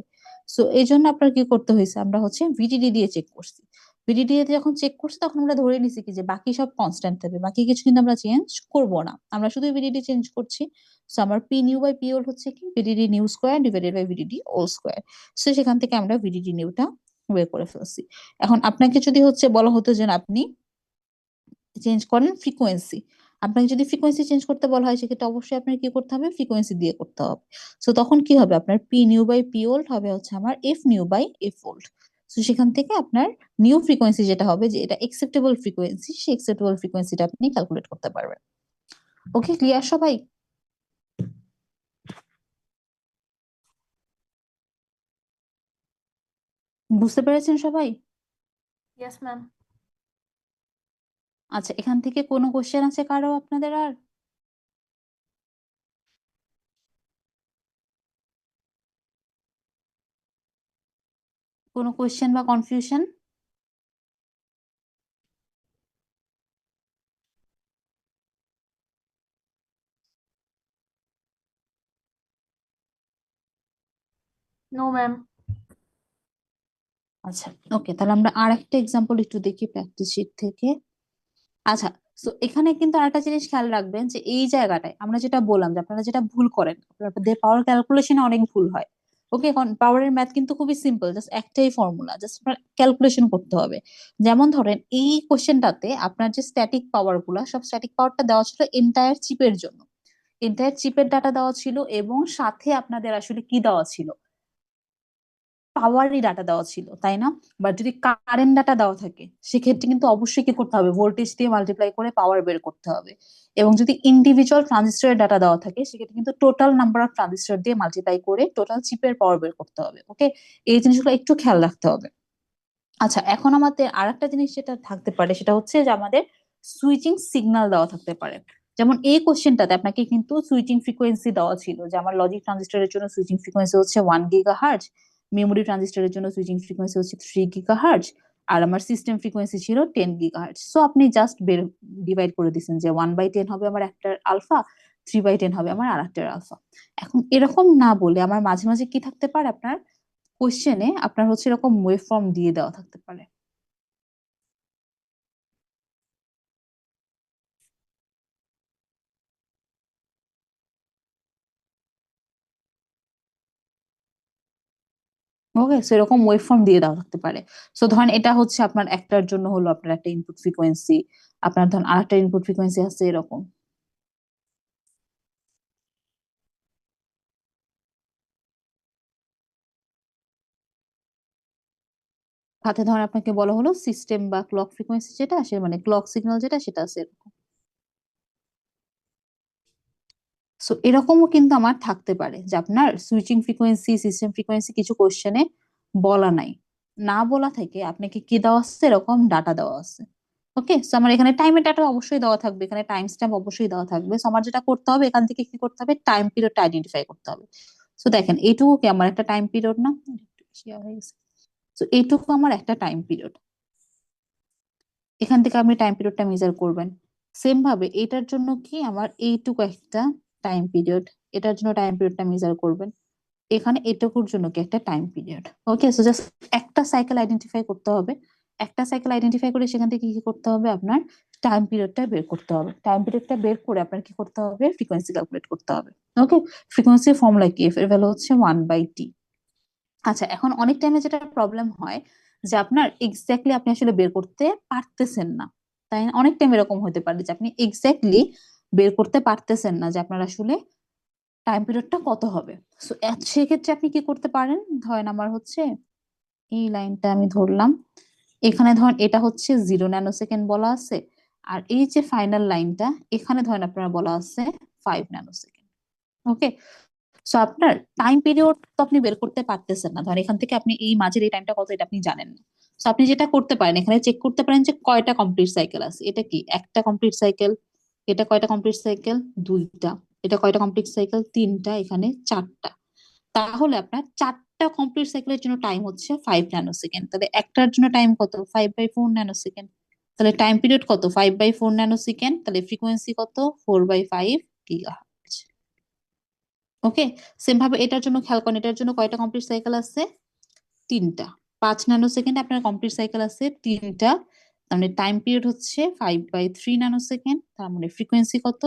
সো এই জন্য আপনার কি করতে হয়েছে, আমরা হচ্ছে ভিডিডি দিয়ে চেক করছি। ভিডিডি দিয়ে যখন চেক করছি তখন আমরা ধরে নিছি কি যে বাকি সব কনস্ট্যান্ট থাকবে, বাকি কিছু কিন্তু আমরা চেঞ্জ করব না, আমরা শুধু ভিডিডি চেঞ্জ করছি। সো আমার P new by P old হচ্ছে কি, VDD new square divided by VDD old square. So সেখান থেকে আমরা ভিডিডি নিউটা বের করে ফেলছি। এখন আপনাকে যদি হচ্ছে বলা হতো যে আপনি চেঞ্জ করেন ফ্রিকোয়েন্সি, আপনাকে যদি ফ্রিকোয়েন্সি চেঞ্জ করতে বলা হয় সেক্ষেত্রে অবশ্যই আপনার কি করতে হবে, ফ্রিকোয়েন্সি দিয়ে করতে হবে। সো তখন কি হবে, আপনার P new by P old হবে হচ্ছে আমার F new by F old. So সেখান থেকে আপনার নিউ ফ্রিকোয়েন্সি যেটা হবে, যে এটা একসেপ্টেবল ফ্রিকোয়েন্সি, সেই একসেপ্টেবল ফ্রিকোয়েন্সিটা আপনি ক্যালকুলেট করতে পারবেন। ওকে, ক্লিয়ার সবাই? বুঝতে পেরেছেন সবাই? Yes, ma'am. আচ্ছা, এখান থেকে কোনো কোশ্চেন আছে কারো আপনাদের আর? কোনো কোশ্চেন বা কনফিউশন? No, ma'am. আচ্ছা, ওকে, তাহলে আমরা আর একটা এক্সাম্পল একটু দেখি প্র্যাকটিস শিট থেকে। আচ্ছা, তো এখানে কিন্তু আরেকটা জিনিস খেয়াল রাখবেন যে এই জায়গাটায় আমরা যেটা বললাম যে আপনারা যেটা ভুল করেন, আপনাদের পাওয়ার ক্যালকুলেশনে অনেক ভুল হয়। ওকে, এখন পাওয়ারের ম্যাথ কিন্তু খুবই সিম্পল, জাস্ট একটাই ফর্মুলা, জাস্ট আপনার ক্যালকুলেশন করতে হবে। যেমন ধরেন এই কোশ্চেনটাতে আপনার যে স্ট্যাটিক পাওয়ার গুলা, সব স্ট্যাটিক পাওয়ারটা দেওয়া ছিল এন্টায়ার চিপের জন্য, এন্টায়ার চিপের ডাটা দেওয়া ছিল, এবং সাথে আপনাদের আসলে কি দেওয়া ছিল, পাওয়ারই ডাটা দেওয়া ছিল, তাই না? বাট যদি কারেন্ট ডাটা দেওয়া থাকে সেক্ষেত্রে কিন্তু অবশ্যই কি করতে হবে, ভোল্টেজ দিয়ে মাল্টিপ্লাই করে পাওয়ার বের করতে হবে। এবং যদি ইন্ডিভিজুয়াল ট্রানজিস্টরের ডাটা দেওয়া থাকে সেক্ষেত্রে কিন্তু টোটাল নাম্বার অফ ট্রানজিস্টর দিয়ে মাল্টিপ্লাই করে টোটাল চিপের পাওয়ার বের করতে হবে। ওকে, এই জিনিসগুলো একটু খেয়াল রাখতে হবে। আচ্ছা, এখন আমাদের আর একটা জিনিস যেটা থাকতে পারে সেটা হচ্ছে যে আমাদের সুইচিং সিগন্যাল দেওয়া থাকতে পারে। যেমন এই কোশ্চেনটাতে আপনাকে কিন্তু সুইচিং ফ্রিকোয়েন্সি দেওয়া ছিল, যে আমার লজিক ট্রানজিস্টরের জন্য সুইচিং ফ্রিকোয়েন্সি হচ্ছে 1 GHz, মেমোরি ট্রানজিস্টরের জন্য সুইচিং ফ্রিকোয়েন্সি হচ্ছে 3 GHz, আর আমার সিস্টেম ফ্রিকোয়েন্সি ছিল 10 GHz। সো আপনি জাস্ট ডিভাইড করে দিচ্ছেন যে 1/10 হবে আমার একটার আলফা, 3/10 হবে আমার আর একটার আলফা। এখন এরকম না বলে আমার মাঝে মাঝে কি থাকতে পারে, আপনার কোশ্চেনে আপনার হচ্ছে এরকম ওয়েভ ফর্ম দিয়ে দেওয়া থাকতে পারে। ওকে, সেরকম ওয়েভ ফর্ম দিয়ে দেওয়া থাকতে পারে। সো ধরেন এটা হচ্ছে আপনার একটার জন্য হলো আপনার একটা ইনপুট ফ্রিকোয়েন্সি, আপনার ধরেন আরেকটা ইনপুট ফ্রিকোয়েন্সি আছে এরকম। সাথে ধরেন আপনাকে বলা হলো সিস্টেম বা ক্লক ফ্রিকোয়েন্সি যেটা সে মানে ক্লক সিগন্যাল যেটা সেটা আছে এরকম। সো এরকমও কিন্তু আমার থাকতে পারে যে আপনার সুইচিং ফ্রিকোয়েন্সি, সিস্টেম ফ্রিকোয়েন্সি কিছু কোশ্চেনে বলা নাই, না বলা থেকে আপনাকে কি দেওয়া আছে, এরকম ডাটা দেওয়া আছে। ওকে, সো আমার এখানে টাইমের ডাটা অবশ্যই দেওয়া থাকবে, এখানে টাইম স্ট্যাম্প অবশ্যই দেওয়া থাকবে। সো আমার যেটা করতে হবে এখান থেকে কি করতে হবে, টাইম পিরিয়ডটা আইডেন্টিফাই করতে হবে। সো দেখেন এইটুকু কি আমার একটা টাইম পিরিয়ড না? সো এইটুকু আমার একটা টাইম পিরিয়ড, এখান থেকে আপনি টাইম পিরিয়ডটা মেজার করবেন। সেম ভাবে এটার জন্য কি আমার এইটুকু একটা টাইম পিরিয়ড, এটার জন্য টাইম পিরিয়ডটা মেজার করবেন। এখানে এটুকুর জন্য কি একটা টাইম পিরিয়ড। ওকে, সো জাস্ট একটা সাইকেল আইডেন্টিফাই করতে হবে, একটা সাইকেল আইডেন্টিফাই করে সেখান থেকে কি করতে হবে, আপনার টাইম পিরিয়ডটা বের করতে হবে। টাইম পিরিয়ডটা বের করে আপনার কি করতে হবে, ফ্রিকোয়েন্সি ক্যালকুলেট করতে হবে। ওকে, ফ্রিকোয়েন্সির ফর্মুলা কি, এফ এর ভ্যালু হচ্ছে 1/t। আচ্ছা, এখন অনেক টাইমে যেটা প্রবলেম হয় যে আপনার এক্স্যাক্টলি আপনি আসলে বের করতে পারতেছেন না, তাই না? অনেক টাইম এরকম হতে পারে যে আপনি এক্স্যাক্টলি বের করতে পারতেছেন না যে আপনার আসলে টাইম পিরিয়ডটা কত হবে। সো সেক্ষেত্রে আপনি কি করতে পারেন, ধরেন আমার হচ্ছে এই লাইনটা আমি ধরলাম, এখানে ধরেন এটা হচ্ছে 0 ন্যানোসেকেন্ড বলা আছে, আর এই যে ফাইনাল লাইনটা এখানে ধরেন আপনার বলা আছে 5 ন্যানোসেকেন্ড। ওকে, সো আপনার টাইম পিরিয়ড তো আপনি বের করতে পারতেছেন না, ধরেন এখান থেকে আপনি এই মাঝের এই টাইমটা কত এটা আপনি জানেন না। সো আপনি যেটা করতে পারেন এখানে চেক করতে পারেন যে কয়টা কমপ্লিট সাইকেল আছে, এটা কি একটা কমপ্লিট সাইকেল, এটা কয়টা কমপ্লিট সাইকেল, দুইটা, এটা কয়টা কমপ্লিট সাইকেল, তিনটা, এখানে চারটা। তাহলে আপনার চারটা কমপ্লিট সাইকেলের জন্য টাইম হচ্ছে 5 ন্যানোসেকেন্ড, তাহলে একটার জন্য টাইম কত, 5/4 ন্যানোসেকেন্ড। তাহলে টাইম পিরিয়ড কত, 5/4 ন্যানোসেকেন্ড, তাহলে ফ্রিকোয়েন্সি কত, 4/5 GHz। ওকে, সেম ভাবে এটার জন্য খেয়াল করেন, এটার জন্য কয়টা কমপ্লিট সাইকেল আছে, তিনটা। 5 ন্যানোসেকেন্ড আপনার কমপ্লিট সাইকেল আছে তিনটা, তার মানে টাইম পিরিয়ড হচ্ছে 5/3 ন্যানোসেকেন্ড, তার মানে ফ্রিকোয়েন্সি কত,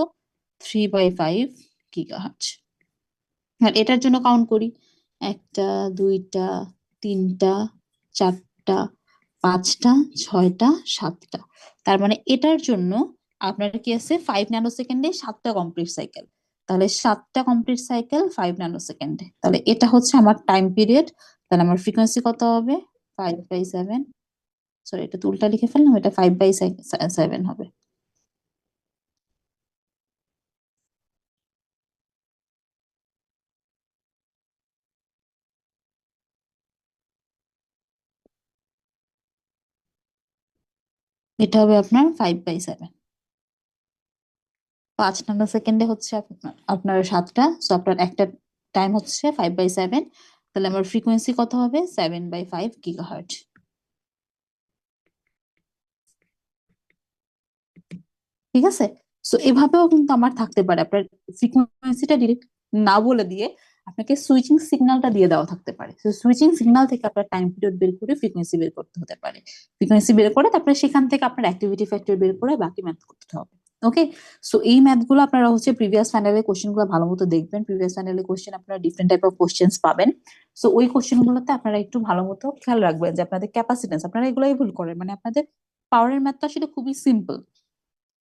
3/5 GHz। আর এটার জন্য কাউন্ট করি, একটা, দুইটা, তিনটা, চারটা, পাঁচটা, ছয়টা, সাতটা। তার মানে এটার জন্য আপনার কি আছে, 5 ন্যানোসেকেন্ডে সাতটা কমপ্লিট সাইকেল, তাহলে সাতটা কমপ্লিট সাইকেল 5 ন্যানোসেকেন্ডে, তাহলে এটা হচ্ছে আমার টাইম পিরিয়ড। তাহলে আমার ফ্রিকোয়েন্সি কত হবে, 5/7, সরি এটা তো উল্টা লিখে ফেললাম, এটা 5/7 হবে। এটা হবে আপনার 5/7। 5 ন্যানোসেকেন্ডে হচ্ছে আপনার সাতটা, সো আপনার একটা টাইম হচ্ছে 5/7, তাহলে আমার ফ্রিকোয়েন্সি কত হবে, 7/5 GHz। ঠিক আছে, সো এভাবেও কিন্তু আমার থাকতে পারে, আপনার ফ্রিকোয়েন্সিটা ডিরেক্ট না বলে দিয়ে আপনাকে সুইচিং সিগন্যালটা দিয়ে দেওয়া থাকতে পারে। তো সুইচিং সিগন্যাল থেকে আপনার টাইম পিরিয়ড বের করে ফ্রিকোয়েন্সি বের করতে হতে পারে। ফ্রিকোয়েন্সি বের করে তারপরে সেখান থেকে আপনার অ্যাক্টিভিটি ফ্যাক্টর বের করে বাকি ম্যাথ করতে হবে। ওকে, সো এই ম্যাথ গুলো আপনারা হচ্ছে প্রিভিয়াস প্যানেলের কোশ্চেন গুলো ভালো মতো দেখবেন। প্রিভিয়াস প্যানেলের কোশ্চেন আপনারা ডিফারেন্ট টাইপ অফ কোশ্চেন পাবেন। সো ওই কোশ্চেন গুলোতে আপনারা একটু ভালো মতো খেয়াল রাখবেন যে আপনাদের ক্যাপাসিটেন্স, আপনারা এগুলাই ভুল করেন। মানে আপনাদের পাওয়ারের ম্যাথটা আসলে খুবই সিম্পল,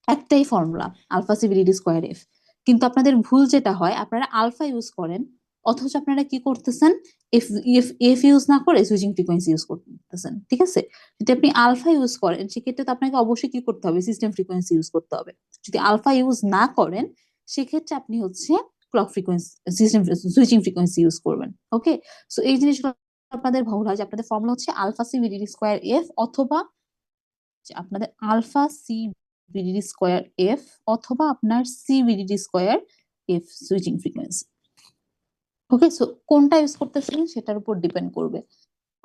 একটাই formula alpha C VDD square F. কিন্তু আপনাদের ভুল যেটা হয়, আপনারা আলফা ইউজ করেন অথচ আপনারা কি করতেছেন, এফ এফ এফ ইউজ না করে সুইচিং ফ্রিকোয়েন্সি ইউজ করতেছেন। ঠিক আছে, যদি আপনি আলফা ইউজ করেন সেক্ষেত্রে তো আপনাকে অবশ্যই কি করতে হবে, সিস্টেম ফ্রিকোয়েন্সি ইউজ করতে হবে। যদি আলফা ইউজ না করেন সেক্ষেত্রে আপনি হচ্ছে clock frequency, system switching frequency use করবেন। ওকে, সো এই জিনিসগুলো আপনাদের ভুল হয় যে আপনাদের ফর্মুলা হচ্ছে alpha C VDD square F অথবা আপনাদের alpha C VDD square F অথবা আপনার C VDD square F switching frequency. Okay, so কোনটা ইউজ করতেছেন সেটার উপর ডিপেন্ড করবে।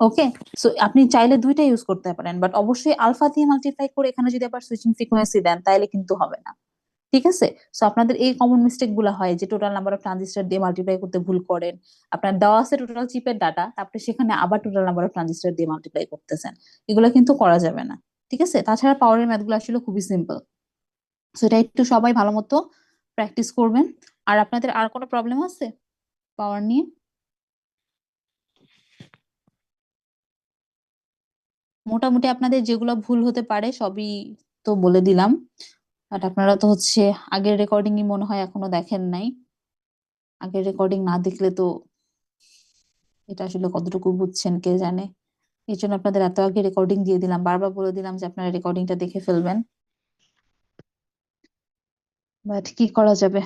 ওকে, সো আপনি চাইলে দুইটা ইউজ করতে পারেন, বাট অবশ্যই আলফা দিয়ে মাল্টিপ্লাই করে এখানে যদি আবার সুইচিং ফ্রিকোয়েন্সি দেন তাহলে কিন্তু হবে না। ঠিক আছে, সো আপনাদের এই কমন মিস্টেক গুলো হয় যে টোটাল নাম্বার অফ ট্রানজিস্টর দিয়ে মাল্টিপ্লাই করতে ভুল করেন। আপনার দেওয়া আছে টোটাল চিপের ডাটা, তারপরে সেখানে আবার টোটাল নাম্বার অফ ট্রানজিস্টর দিয়ে মাল্টিপ্লাই করতেছেন। এগুলো কিন্তু করা যাবে না। ঠিক আছে, তাছাড়া পাওয়ারের ম্যাথ গুলো আসলে খুবই সিম্পল। সো এটা একটু সবাই ভালো মতো প্র্যাকটিস করবেন। আর আপনাদের আর কোনো প্রবলেম আছে পাওয়ার নিয়ে? মোটামুটি আপনাদের যেগুলো ভুল হতে পারে সবই তো বলে দিলাম। বাট আপনারা তো হচ্ছে আগের রেকর্ডিংই মনে হয় এখনো দেখেন নাই। আগের রেকর্ডিং না দেখলে তো এটা আসলে কতটুকু বুঝছেন কে জানে। এই জন্য আপনাদের এত আগে রেকর্ডিং দিয়ে দিলাম, বারবার বলে দিলাম যে আপনারা রেকর্ডিংটা দেখে ফেলবেন। বাট কি করা যাবে।